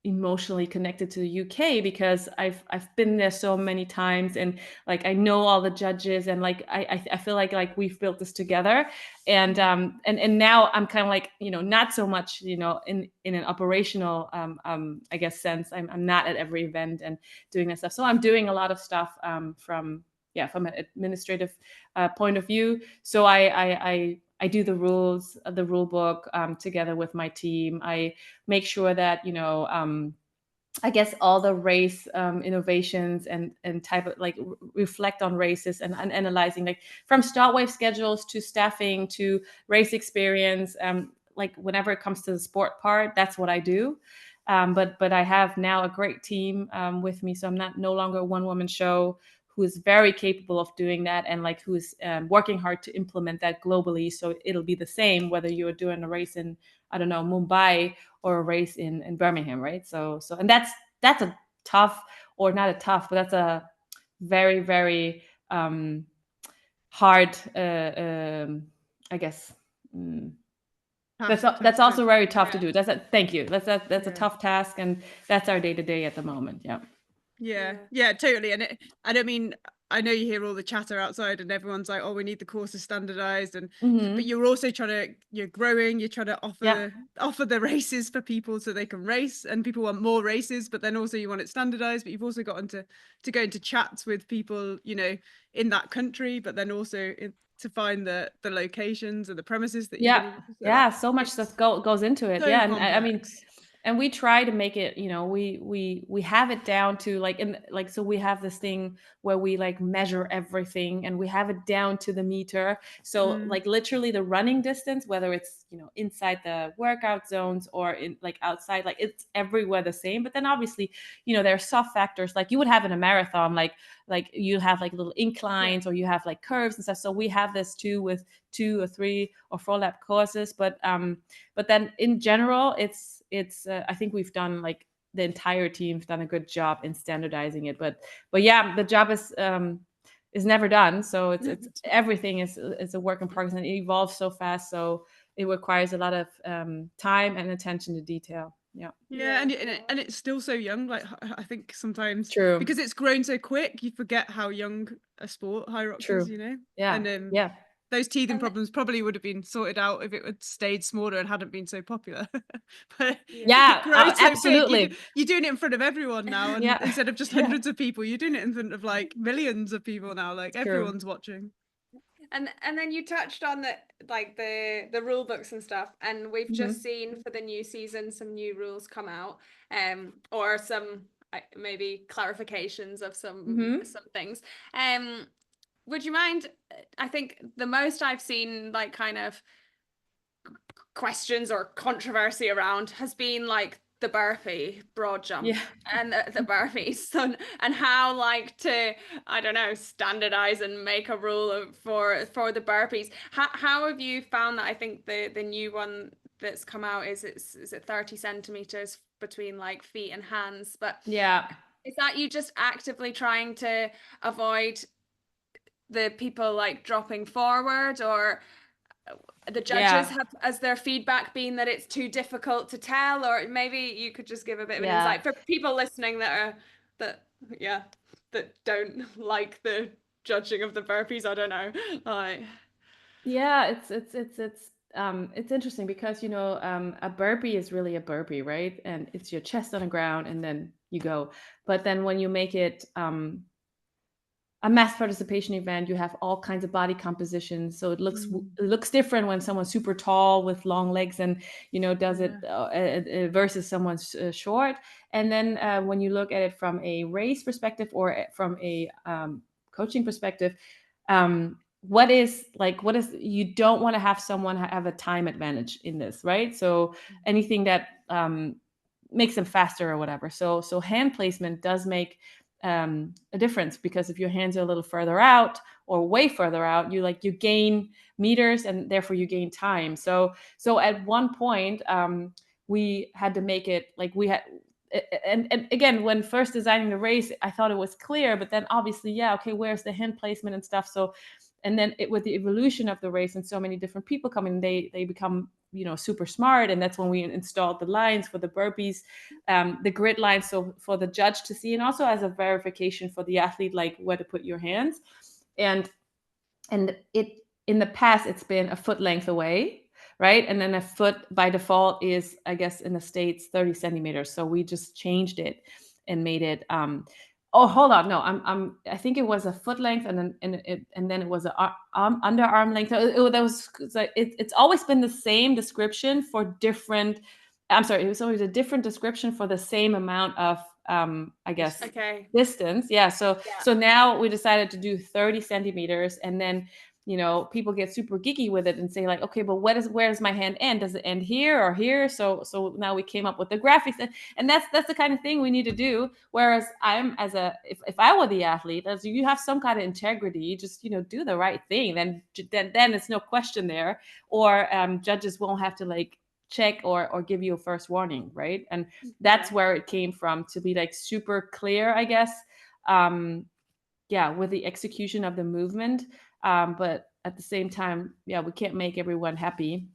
Speaker 2: emotionally connected to the UK, because I've been there so many times, and like I know all the judges, and like I feel like we've built this together, and now I'm kind of like, not so much, in an operational I guess sense. I'm not at every event and doing that stuff, so I'm doing a lot of stuff from an administrative point of view. So I do the rules, the rule book together with my team. I make sure that, I guess all the race innovations and type of like reflect on races, and analyzing like from start wave schedules to staffing to race experience. Like whenever it comes to the sport part, that's what I do. But I have now a great team with me, so I'm no longer a one woman show, who is very capable of doing that, and like who's working hard to implement that globally. So it'll be the same whether you're doing a race in, I don't know, Mumbai, or a race in Birmingham, right? So and that's a tough, or not a tough, but that's a very, very hard, I guess. That's also very tough to do. Thank you. That's a tough task, and that's our day to day at the moment.
Speaker 1: Yeah, totally. And I mean, I know you hear all the chatter outside, and everyone's like, "Oh, we need the courses standardized," but you're also you're growing. You're trying to offer the races for people so they can race, and people want more races. But then also you want it standardized. But you've also got to go into chats with people, in that country. But then also to find the locations and the premises that
Speaker 2: so much stuff goes into it.
Speaker 1: So
Speaker 2: And
Speaker 1: complex.
Speaker 2: I mean, and we try to make it, we have it down to like, so we have this thing where we like measure everything, and we have it down to the meter. So like literally the running distance, whether it's, inside the workout zones or in like outside, like it's everywhere the same. But then obviously, there are soft factors like you would have in a marathon, like you have like little inclines, or you have like curves and stuff. So we have this too with 2 or 3 or 4 lap courses. But then in general, it's I think we've done, like, the entire team's done a good job in standardizing it. But yeah, the job is never done. So it's everything is a work in progress, and it evolves so fast. So it requires a lot of time and attention to detail.
Speaker 1: And it's still so young. Like I think sometimes
Speaker 2: True,
Speaker 1: because it's grown so quick, you forget how young a sport Hyrox is. And those teething problems probably would have been sorted out if it had stayed smaller and hadn't been so popular. But it grows so
Speaker 2: absolutely
Speaker 1: big. You're doing it in front of everyone now, and instead of just hundreds of people, you're doing it in front of like millions of people now. Like everyone's watching.
Speaker 3: And then you touched on the rule books and stuff, and we've just seen for the new season some new rules come out, or some maybe clarifications of some things. Would you mind? I think the most I've seen like kind of questions or controversy around has been like the burpee broad jump and the burpees, so, and how like to, I don't know, standardize and make a rule for the burpees. How have you found that? I think the new one that's come out is it 30 centimeters between like feet and hands, but is that you just actively trying to avoid the people like dropping forward, or the judges have as their feedback been that it's too difficult to tell? Or maybe you could just give a bit of an insight for people listening that don't like the judging of the burpees. I don't know, like
Speaker 2: it's it's interesting because a burpee is really a burpee, right? And it's your chest on the ground and then you go. But then when you make it a mass participation event, you have all kinds of body composition, so it looks different when someone's super tall with long legs and does it versus someone's short. And then when you look at it from a race perspective or from a coaching perspective, what is you don't want to have someone have a time advantage in this, right? So anything that makes them faster or whatever. So hand placement does make a difference, because if your hands are a little further out or way further out, you gain meters and therefore you gain time. So at one point we had to make it like we had. And again, when first designing the race, I thought it was clear, but then obviously, okay, where's the hand placement and stuff? So, and then with the evolution of the race and so many different people coming, they become super smart, and that's when we installed the lines for the burpees, the grid lines, so for the judge to see, and also as a verification for the athlete, like where to put your hands. And it, in the past, it's been a foot length away, right? And then a foot by default is, I guess in the States, 30 centimeters. So we just changed it and made it oh, hold on, no, I think it was a foot length, and then it was an underarm length. It's always been the same description for different. I'm sorry, it was always a different description for the same amount of I guess distance. Yeah. So now we decided to do 30 centimeters, and then people get super geeky with it and say like, okay, but where does my hand end? Does it end here or here? So now we came up with the graphics, and that's the kind of thing we need to do. Whereas if I were the athlete, as you have some kind of integrity, just do the right thing, then it's no question there, or judges won't have to like check or give you a first warning, right? And that's where it came from, to be like super clear, I guess, with the execution of the movement. But at the same time, we can't make everyone happy.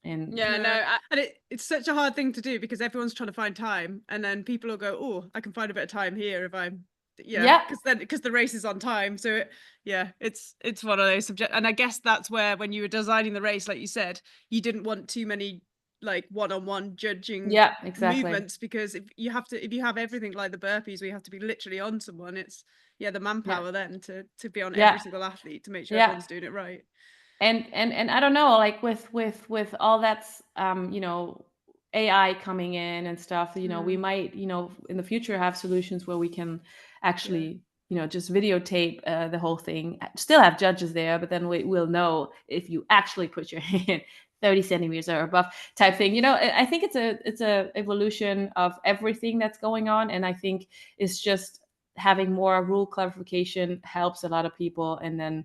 Speaker 2: And
Speaker 1: and it's such a hard thing to do, because everyone's trying to find time, and then people will go, oh, I can find a bit of time here if I'm because the race is on time. So it's one of those subjects. And I guess that's where, when you were designing the race, like you said, you didn't want too many like one-on-one judging movements, because if you have everything like the burpees where you have to be literally on someone, it's the manpower then to be on every single athlete to make sure everyone's doing it right.
Speaker 2: And I don't know, like with all that's AI coming in and stuff, we might in the future have solutions where we can actually just videotape the whole thing, still have judges there, but then we'll know if you actually put your hand 30 centimeters or above type thing. I think it's a evolution of everything that's going on, and I think it's just having more rule clarification helps a lot of people, and then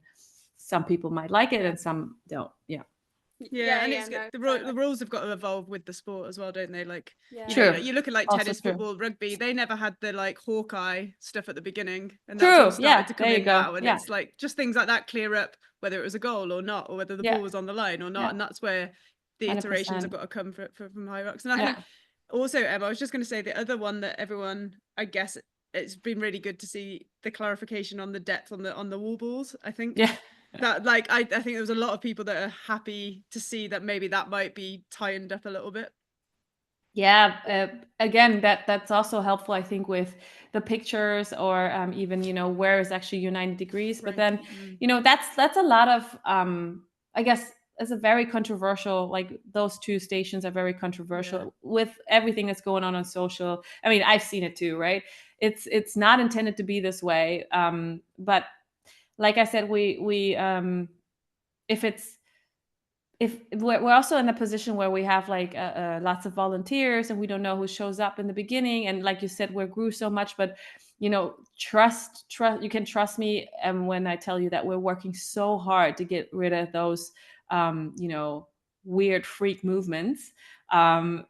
Speaker 2: some people might like it and some don't.
Speaker 1: The rules have got to evolve with the sport as well, don't they? Like you look at like tennis, football, rugby, they never had the like Hawkeye stuff at the beginning, and that's all started to come in now, and it's like just things like that clear up whether it was a goal or not, or whether the ball was on the line or not, and that's where the iterations 100%. Have got to come from Hyrox. And I think also, Emma, I was just going to say, the other one that everyone, I guess it's been really good to see the clarification on the depth on the wall balls. I think that like I think there was a lot of people that are happy to see that maybe that might be tightened up a little bit.
Speaker 2: Again, that's also helpful, I think, with the pictures, or even where is actually your 90 degrees. But then that's a lot of I guess it's a very controversial, like those two stations are very controversial with everything that's going on social. I mean, I've seen it too, right? It's not intended to be this way, but like I said, we if we're also in a position where we have like lots of volunteers, and we don't know who shows up in the beginning, and like you said, we grew so much, but trust, you can trust me when I tell you that we're working so hard to get rid of those weird freak movements, and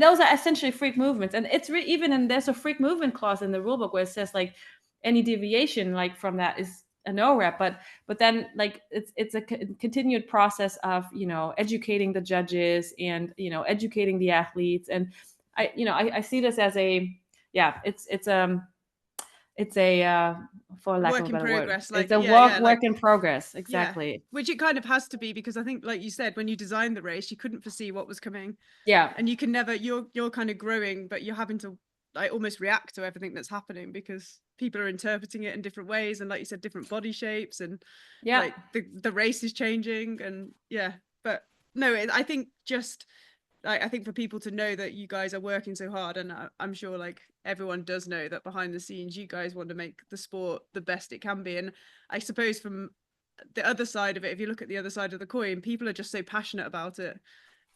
Speaker 2: those are essentially freak movements. And it's there's a freak movement clause in the rulebook where it says like any deviation like from that is a no rep, but then like it's a continued process of educating the judges and educating the athletes. And I see this as it's it's a for lack of
Speaker 1: work
Speaker 2: a
Speaker 1: in
Speaker 2: better word,
Speaker 1: progress. Like,
Speaker 2: it's a
Speaker 1: yeah,
Speaker 2: work in progress. Exactly.
Speaker 1: Yeah. Which it kind of has to be, because I think, like you said, when you designed the race, you couldn't foresee what was coming.
Speaker 2: Yeah.
Speaker 1: And you can never, you're kind of growing, but you're having to like almost react to everything that's happening, because people are interpreting it in different ways, and like you said, different body shapes, and
Speaker 2: Yeah.
Speaker 1: like the race is changing, and yeah. But no, I think just I think for people to know that you guys are working so hard, and I'm sure like everyone does know that behind the scenes you guys want to make the sport the best it can be. And I suppose from the other side of it, if you look at the other side of the coin, people are just so passionate about it,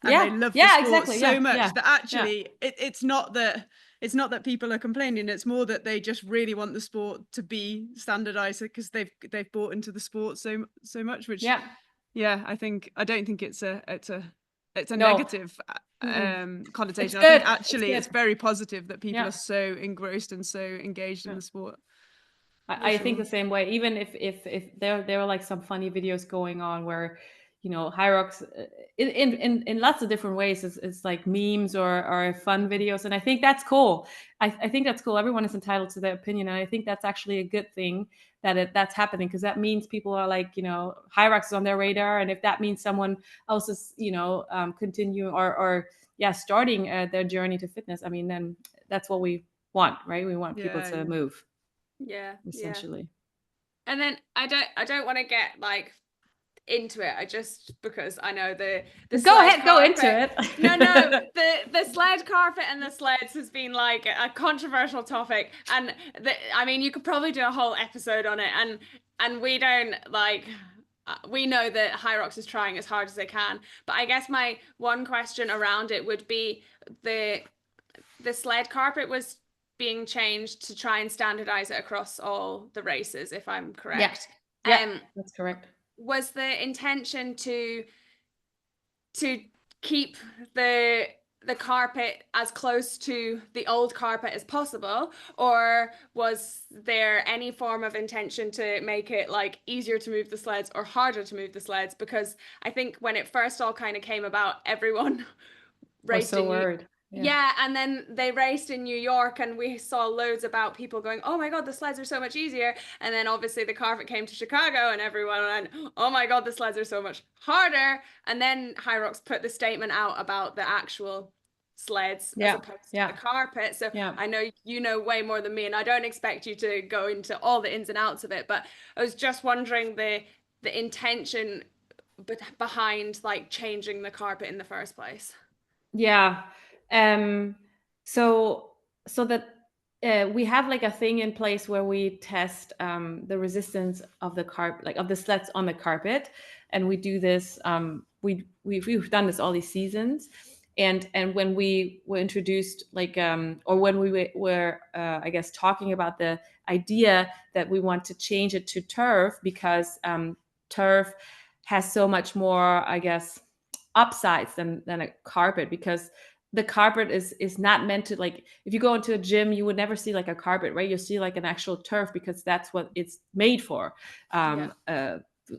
Speaker 1: and they love the sport
Speaker 2: exactly.
Speaker 1: so much that
Speaker 2: Yeah.
Speaker 1: actually it's not that people are complaining, it's more that they just really want the sport to be standardized, because they've bought into the sport so much, which
Speaker 2: Yeah.
Speaker 1: I don't think it's a
Speaker 2: No.
Speaker 1: negative connotation.
Speaker 2: It's
Speaker 1: I think
Speaker 2: good.
Speaker 1: actually it's very positive that people
Speaker 2: Yeah.
Speaker 1: are so engrossed and so engaged in the sport.
Speaker 2: I think the same way. Even if there are like some funny videos going on where, you know, Hyrox in lots of different ways, it's like memes or fun videos, and I think that's cool. I think that's cool. Everyone is entitled to their opinion, and I think that's actually a good thing that that's happening, because that means people are like, you know, Hyrox is on their radar, and if that means someone else is, you know, continuing or starting their journey to fitness, I mean, then that's what we want, right? We want people to move.
Speaker 3: Yeah,
Speaker 2: essentially.
Speaker 3: And then I don't want to get like into it. I just, because I know the
Speaker 2: go ahead, go into it.
Speaker 3: no, the sled carpet and the sleds has been like a controversial topic, and I mean, you could probably do a whole episode on it, and we don't like. We know that Hyrox is trying as hard as they can, but I guess my one question around it would be the sled carpet was being changed to try and standardize it across all the races, if I'm correct.
Speaker 2: Yeah, that's correct.
Speaker 3: Was the intention to keep the carpet as close to the old carpet as possible, or was there any form of intention to make it like easier to move the sleds or harder to move the sleds? Because I think when it first all kind of came about, everyone raced
Speaker 2: so worried.
Speaker 3: Yeah, and then they raced in New York, and we saw loads about people going, oh my God, the sleds are so much easier. And then obviously the carpet came to Chicago, and everyone went, oh my God, the sleds are so much harder. And then Hyrox put the statement out about the actual sleds as opposed to the carpet. So I know you know way more than me, and I don't expect you to go into all the ins and outs of it, but I was just wondering the intention behind like changing the carpet in the first place.
Speaker 2: Yeah. So that we have like a thing in place where we test the resistance of the carpet, like of the sleds on the carpet, and we do this. We've done this all these seasons, and when we were introduced, like or when we were I guess talking about the idea that we want to change it to turf, because turf has so much more, I guess, upsides than a carpet, because the carpet is not meant to, like, if you go into a gym, you would never see like a carpet, right? You'll see like an actual turf, because that's what it's made for,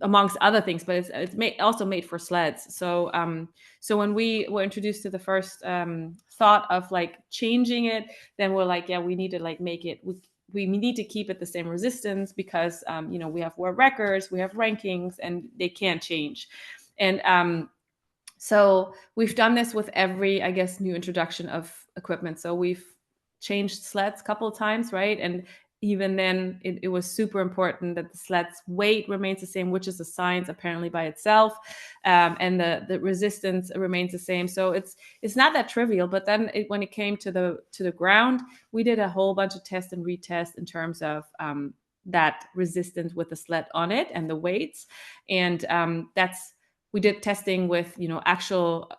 Speaker 2: amongst other things, but it's also made for sleds. So so when we were introduced to the first thought of like changing it, then we're like, yeah, we need to like make it, we need to keep it the same resistance, because you know, we have world records, we have rankings, and they can't change. And so we've done this with every, I guess, new introduction of equipment. So we've changed sleds a couple of times, right? And even then, it was super important that the sled's weight remains the same, which is a science apparently by itself, and the resistance remains the same. So it's not that trivial. But then when it came to the ground, we did a whole bunch of tests and retests in terms of that resistance with the sled on it and the weights, and we did testing with, you know, actual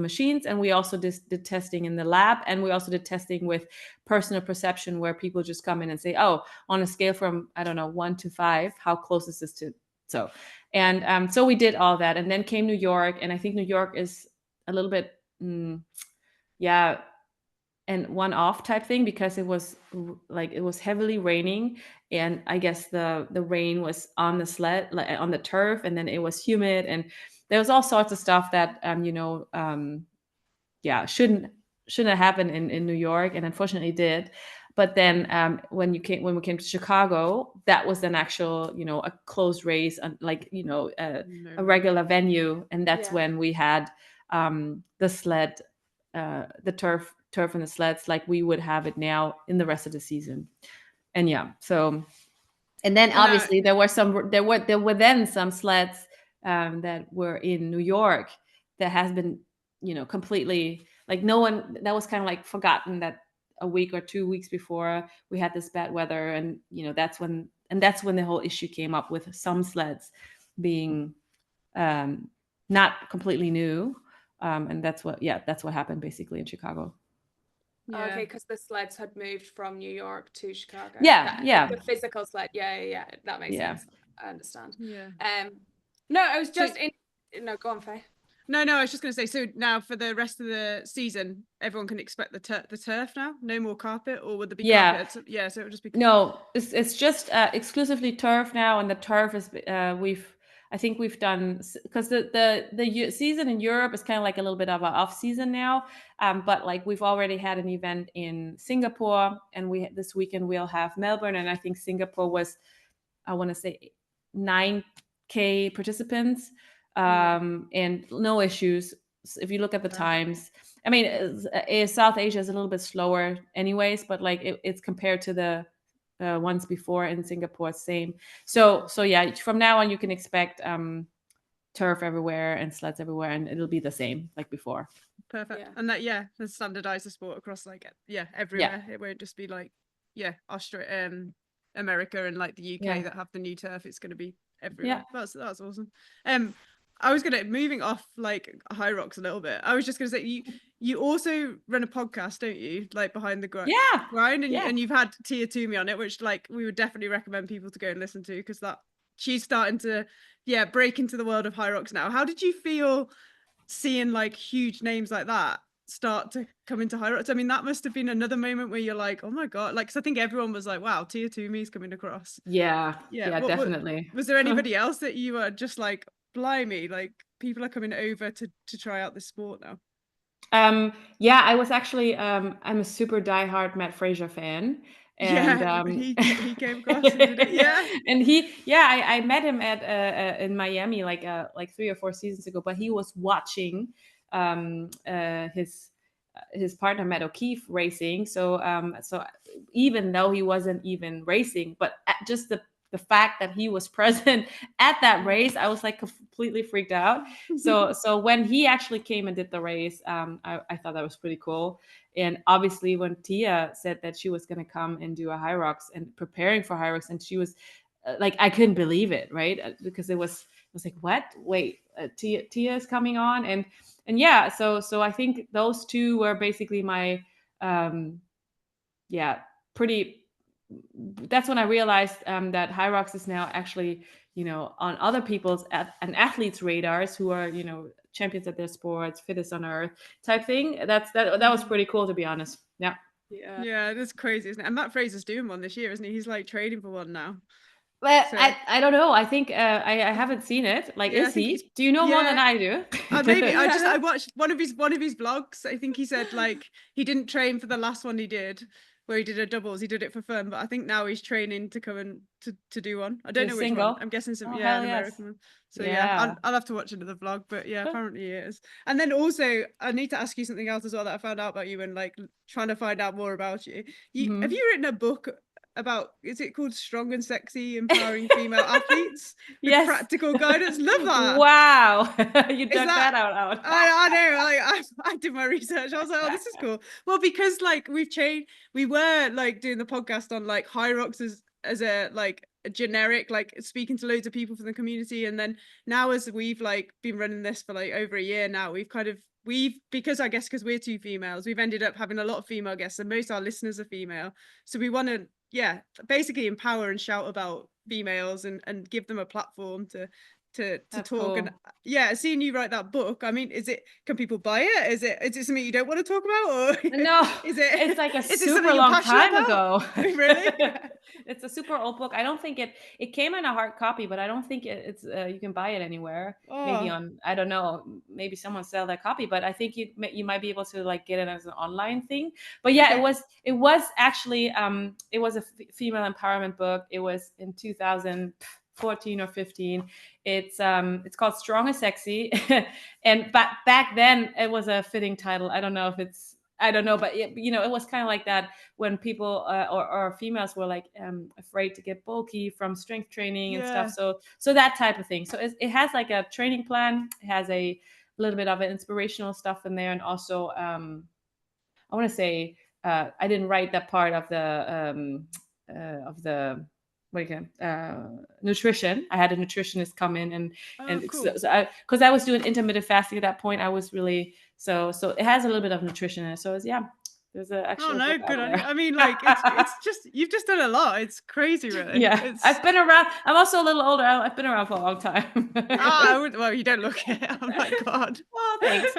Speaker 2: machines, and we also did testing in the lab, and we also did testing with personal perception, where people just come in and say, oh, on a scale from, I don't know, 1 to 5, how close is this to so? And so we did all that, and then came New York, and I think New York is a little bit and one-off type thing, because it was heavily raining, and I guess the rain was on the sled, like on the turf, and then it was humid, and there was all sorts of stuff that shouldn't have happened in New York, and unfortunately did. But then when we came to Chicago, that was an actual, a closed race, and like, a regular venue, and that's when we had the sled, the turf and the sleds like we would have it now in the rest of the season. And so, and then obviously there were then some sleds that were in New York that has been, completely, like, no one, that was kind of like forgotten, that a week or 2 weeks before we had this bad weather, and that's when the whole issue came up with some sleds being not completely new, and that's what happened basically in Chicago.
Speaker 3: Yeah. Okay, because the sleds had moved from New York to Chicago.
Speaker 2: Yeah.
Speaker 3: The physical sled. Yeah. That makes sense. I understand.
Speaker 1: Yeah.
Speaker 3: No, I was just No, go on, Faye.
Speaker 1: No, I was just going to say, so now for the rest of the season, everyone can expect the turf now? No more carpet, or would there be carpet? So it would just be...
Speaker 2: No, it's just exclusively turf now, and the turf is I think we've done, because the season in Europe is kind of like a little bit of an off season now, but like we've already had an event in Singapore, and this weekend we'll have Melbourne, and I think Singapore was, I want to say, 9K participants, and no issues. If you look at the times, I mean, South Asia is a little bit slower anyways, but like it's compared to the ones before in Singapore, same. So yeah, from now on you can expect turf everywhere and sleds everywhere, and it'll be the same like before.
Speaker 1: Perfect. And that standardize the sport across everywhere. It won't just be like Australia, America and like the UK that have the new turf. It's going to be everywhere. That's awesome. I was moving off like Hyrox a little bit. I was just gonna say you also run a podcast, don't you? Like Behind the Grind. And you've had Tia Toomey on it, which like we would definitely recommend people to go and listen to, because that she's starting to break into the world of Hyrox now. How did you feel seeing like huge names like that start to come into Hyrox? I mean, that must have been another moment where you're like, oh my god, like, because I think everyone was like, wow, Tia Toomey's coming across.
Speaker 2: Definitely.
Speaker 1: Was there anybody else that you were just like, blimey, like people are coming over to try out this sport now?
Speaker 2: I was actually I'm a super diehard Matt Fraser fan, and
Speaker 1: he came across and did it.
Speaker 2: And I met him at in Miami like 3 or 4 seasons ago, but he was watching his partner Matt O'Keefe racing, so even though he wasn't even racing, but just the fact that he was present at that race, I was like completely freaked out. So when he actually came and did the race, I thought that was pretty cool. And obviously when Tia said that she was going to come and do a Hyrox and preparing for Hyrox, and she was like, I couldn't believe it, right? Because it was like, what? Wait, Tia is coming on, and so I think those two were basically my pretty. That's when I realized that Hyrox is now actually, on other people's and athletes' radars who are, champions at their sports, fittest on earth type thing. That was pretty cool, to be honest.
Speaker 1: Yeah, that's crazy, isn't it? And Matt Fraser's doing one this year, isn't he? He's like training for one now.
Speaker 2: Well, so, I don't know. I think I haven't seen it. Like, is he? Do you know more than I do?
Speaker 1: Maybe I watched one of his vlogs. I think he said like he didn't train for the last one he did, where he did a doubles. He did it for fun, but I think now he's training to come and to do one. I don't know which one. I'm guessing some an American one. So I'll have to watch another vlog, but apparently it is. And then also I need to ask you something else as well that I found out about you and like trying to find out more about you. Have you written a book about, is it called Strong and Sexy Empowering Female Athletes with practical guidance? Love that.
Speaker 2: Wow. You dug that out.
Speaker 1: I know, like I did my research. I was like, oh, this is cool. Well, because like we were like doing the podcast on like Hyrox as a like a generic, like speaking to loads of people from the community, and then now as we've like been running this for like over a year now, because we're two females, we've ended up having a lot of female guests, and most of our listeners are female, so we want to basically empower and shout about females and give them a platform to to
Speaker 2: That's
Speaker 1: talk.
Speaker 2: cool.
Speaker 1: And yeah, seeing you write that book, I mean, can people buy it? Is it something you don't want to talk about, or
Speaker 2: No,
Speaker 1: is
Speaker 2: it's
Speaker 1: it
Speaker 2: like a
Speaker 1: is it
Speaker 2: super
Speaker 1: something you're
Speaker 2: long
Speaker 1: passionate
Speaker 2: time
Speaker 1: about?
Speaker 2: ago.
Speaker 1: Really?
Speaker 2: It's a super old book. I don't think it came in a hard copy, but I don't think it's you can buy it anywhere. Maybe
Speaker 1: Oh,
Speaker 2: on, I don't know, maybe someone sell that copy, but I think you might be able to like get it as an online thing. But yeah,
Speaker 1: okay.
Speaker 2: it was actually it was a female empowerment book. It was in 2014 or 15. It's called Strong and Sexy. And back then it was a fitting title. I don't know if it's, I don't know, but it was kind of like that when people or females were like afraid to get bulky from strength training and stuff.
Speaker 1: Yeah.
Speaker 2: So that type of thing. So it has like a training plan. It has a little bit of an inspirational stuff in there, and also I want to say I didn't write that part of the what do you nutrition. I had a nutritionist come in and
Speaker 1: Oh, cool.
Speaker 2: because I was doing intermittent fasting at that point. I was really so it has a little bit of nutrition in it. So yeah, there's an
Speaker 1: Oh
Speaker 2: actual
Speaker 1: no,
Speaker 2: book out
Speaker 1: good on you.
Speaker 2: there.
Speaker 1: I mean, like it's just you've just done a lot. It's crazy, really.
Speaker 2: Yeah,
Speaker 1: It's
Speaker 2: I've been around. I'm also a little older. I've been around for a long time.
Speaker 1: I would, well, you don't look it. Oh my God.
Speaker 2: Oh, thanks.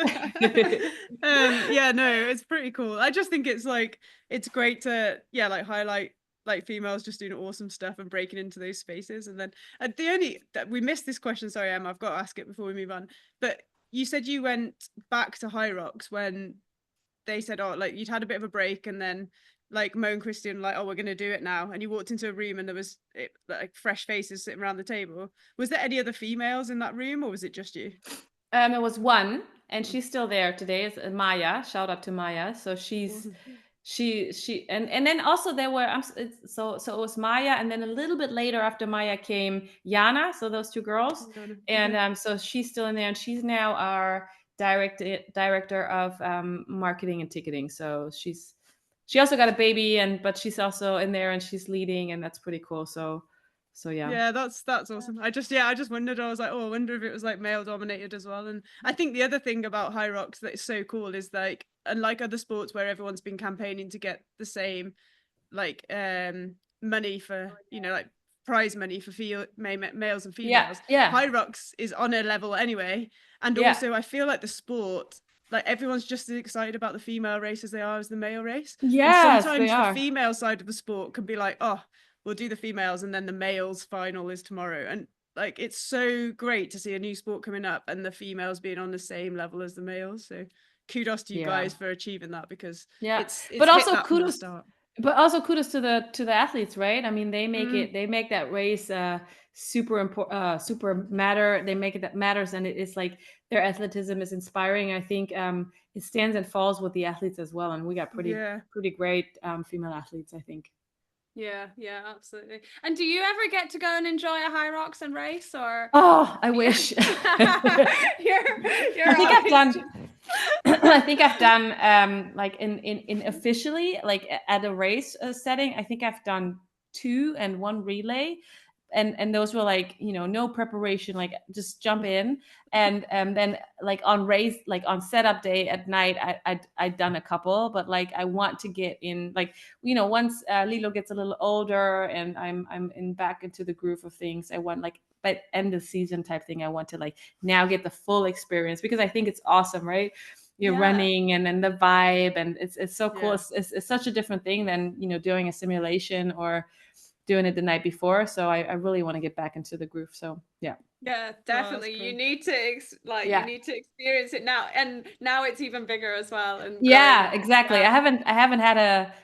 Speaker 1: Yeah, no, it's pretty cool. I just think it's like it's great to like highlight like females just doing awesome stuff and breaking into those spaces. And then the only that we missed this question, sorry, Em, I've got to ask it before we move on. But you said you went back to Hyrox when they said, oh, like you'd had a bit of a break, and then like Mo and Christian like, oh, we're gonna do it now, and you walked into a room and there was like fresh faces sitting around the table. Was there any other females in that room, or was it just you?
Speaker 2: It was one, and she's still there today. Is Maya. Shout out to Maya. So
Speaker 1: Awesome.
Speaker 2: she and then also there were so it was Maya, and then a little bit later after Maya came Yana. So those two girls, and
Speaker 1: Okay.
Speaker 2: so she's still in there, and she's now our director of marketing and ticketing. So she also got a baby, but she's also in there and she's leading, and that's pretty cool. So yeah.
Speaker 1: Yeah, that's awesome. I just wondered. I was like, oh, I wonder if it was like male dominated as well. And I think the other thing about Hyrox that is so cool is like, unlike other sports where everyone's been campaigning to get the same like money for like prize money for males and
Speaker 2: Yeah,
Speaker 1: females,
Speaker 2: yeah,
Speaker 1: Hyrox is on a level anyway. And
Speaker 2: yeah.
Speaker 1: also I feel like the sport, like everyone's just as excited about the female race as they are as the male race. And
Speaker 2: Yes, they
Speaker 1: sometimes the
Speaker 2: are.
Speaker 1: female side of the sport can be like, oh, we'll do the females and then the males final is tomorrow. And like it's so great to see a new sport coming up and the females being on the same level as the males. So kudos to you
Speaker 2: Yeah.
Speaker 1: guys for achieving that, because
Speaker 2: Yeah.
Speaker 1: it's
Speaker 2: But
Speaker 1: hit
Speaker 2: also
Speaker 1: that from the
Speaker 2: kudos
Speaker 1: start.
Speaker 2: but also kudos to the athletes, right? I mean, they make that race super important, super matter. They make it that matters, and it's like their athleticism is inspiring. I think it stands and falls with the athletes as well, and we got
Speaker 1: Yeah.
Speaker 2: pretty great female athletes, I think.
Speaker 3: Yeah, absolutely. And do you ever get to go and enjoy a Hyrox and race, or?
Speaker 2: Oh, I wish.
Speaker 3: you're
Speaker 2: I think I've done. I think I've done like in officially like at a race setting. I think I've done 2 and 1 relay, and those were like no preparation, like just jump in, and then like on race, like on setup day at night, I'd done a couple, but like I want to get in, like once Lilo gets a little older and I'm in back into the groove of things, I want like by end of season type thing, I want to like now get the full experience, because I think it's awesome, right? You're running and then the vibe, and it's so cool.
Speaker 1: Yeah.
Speaker 2: It's such a different thing than doing a simulation or doing it the night before. So I really want to get back into the groove. So yeah.
Speaker 3: Yeah, definitely.
Speaker 1: Cool.
Speaker 3: You need to
Speaker 2: Yeah.
Speaker 3: you need to experience it now, and now it's even bigger as well. And
Speaker 2: Yeah,
Speaker 3: growing.
Speaker 2: exactly.
Speaker 3: Yeah.
Speaker 2: I haven't had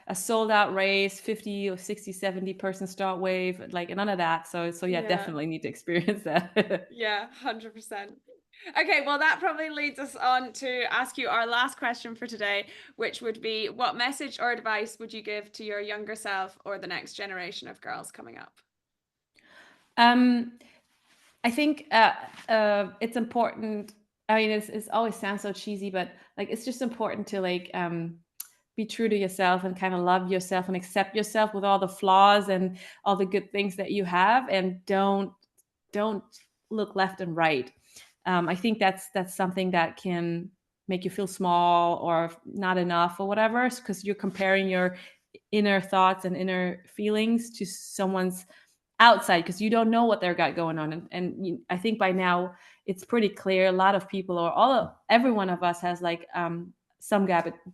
Speaker 2: a sold out race, 50 or 60, 70 person start wave, like none of that. So yeah, definitely need to experience that.
Speaker 3: Yeah, 100%. Okay, well, that probably leads us on to ask you our last question for today, which would be, what message or advice would you give to your younger self or the next generation of girls coming up?
Speaker 2: I think it's important. I mean, it always sounds so cheesy, but like it's just important to like be true to yourself and kind of love yourself and accept yourself with all the flaws and all the good things that you have, and don't look left and right. I think that's something that can make you feel small or not enough or whatever, because you're comparing your inner thoughts and inner feelings to someone's outside, because you don't know what they're got going on. I think by now it's pretty clear a lot of people, or every one of us has like some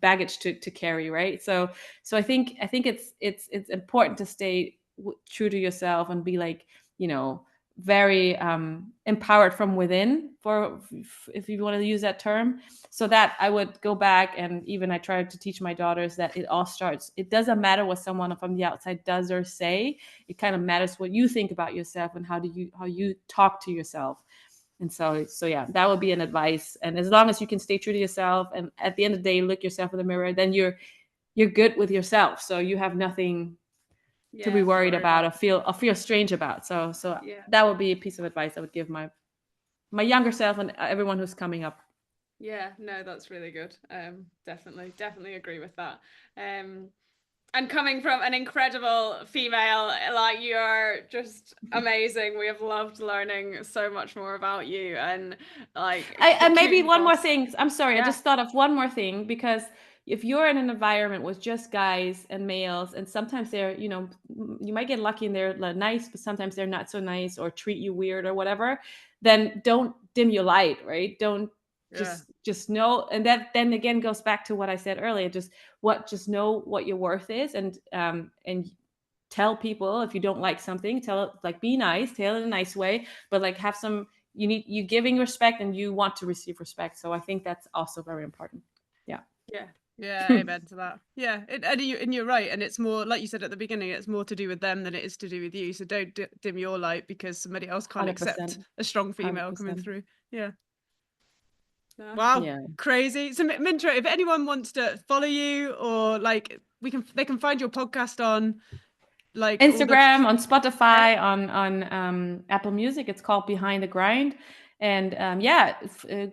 Speaker 2: baggage to carry, right? So I think it's important to stay true to yourself and be like, very empowered from within, if you want to use that term. So that I would go back, and even I try to teach my daughters that it doesn't matter what someone from the outside does or say. It kind of matters what you think about yourself and how you talk to yourself. And so yeah, that would be an advice. And as long as you can stay true to yourself, and at the end of the day look yourself in the mirror, then you're good with yourself. So you have nothing to be worried about or feel strange about. So that would be a piece of advice I would give my younger self and everyone who's coming up.
Speaker 3: Yeah, no, that's really good. Definitely agree with that. And coming from an incredible female, like, you're just amazing. We have loved learning so much more about you. And like,
Speaker 2: and maybe one more thing. I'm sorry,
Speaker 3: Yeah.
Speaker 2: I just thought of one more thing, because if you're in an environment with just guys and males, and sometimes they're, you might get lucky and they're nice, but sometimes they're not so nice or treat you weird or whatever, then don't dim your light, right? Don't just know. And that then again goes back to what I said earlier, just know what your worth is, and tell people if you don't like something, tell it, like, be nice, tell it in a nice way, but like have some, you giving respect and you want to receive respect. So I think that's also very important.
Speaker 1: Yeah, amen to that. Yeah, and you're right. And it's more, like you said at the beginning, it's more to do with them than it is to do with you. So don't dim your light because somebody else can't
Speaker 2: 100%.
Speaker 1: accept a strong female
Speaker 2: 100%.
Speaker 1: coming through. Yeah.
Speaker 3: Yeah.
Speaker 1: Wow,
Speaker 2: Yeah.
Speaker 1: crazy. So Mintra, if anyone wants to follow you, or like they can find your podcast on like
Speaker 2: Instagram, on Spotify, on Apple Music. It's called Behind the Grind. And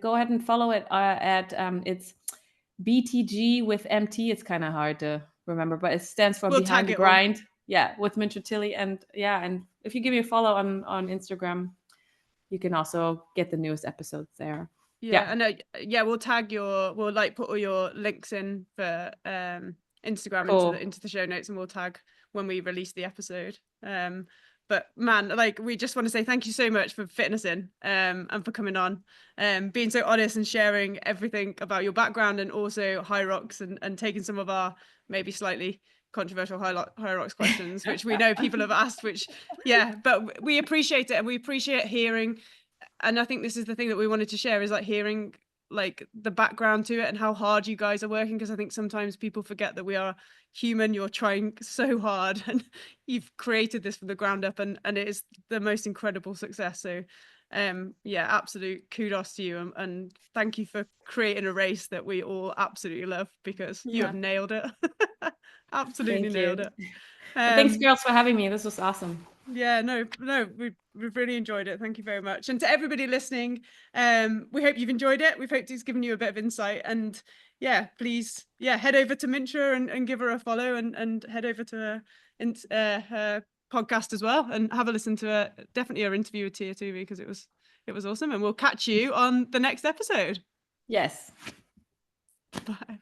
Speaker 2: go ahead and follow it at it's BTG with MT. It's kind of hard to remember, but it stands for Behind the Grind. Yeah, with Mintra Tilly. And if you give me a follow on Instagram, you can also get the newest episodes there.
Speaker 1: And we'll like put all your links in for Instagram into the show notes, and we'll tag when we release the episode. But man, like, we just want to say thank you so much for fitting us in, and for coming on, being so honest and sharing everything about your background, and also Hyrox, and taking some of our maybe slightly controversial Hyrox questions, which we know people have asked, but we appreciate it, and we appreciate hearing. And I think this is the thing that we wanted to share, is like hearing like the background to it and how hard you guys are working, because I think sometimes people forget that we are human. You're trying so hard, and you've created this from the ground up, and it is the most incredible success. So absolute kudos to you, and thank you for creating a race that we all absolutely love, because you have nailed it. Absolutely nailed it.
Speaker 2: Thanks, girls, for having me. This was awesome.
Speaker 1: Yeah, no, we've really enjoyed it. Thank you very much. And to everybody listening, we hope you've enjoyed it. We've hoped it's given you a bit of insight. And please, head over to Mintra and give her a follow, and head over to her podcast as well, and have a listen to definitely her interview with Tia too, because it was awesome. And we'll catch you on the next episode.
Speaker 2: Yes.
Speaker 1: Bye.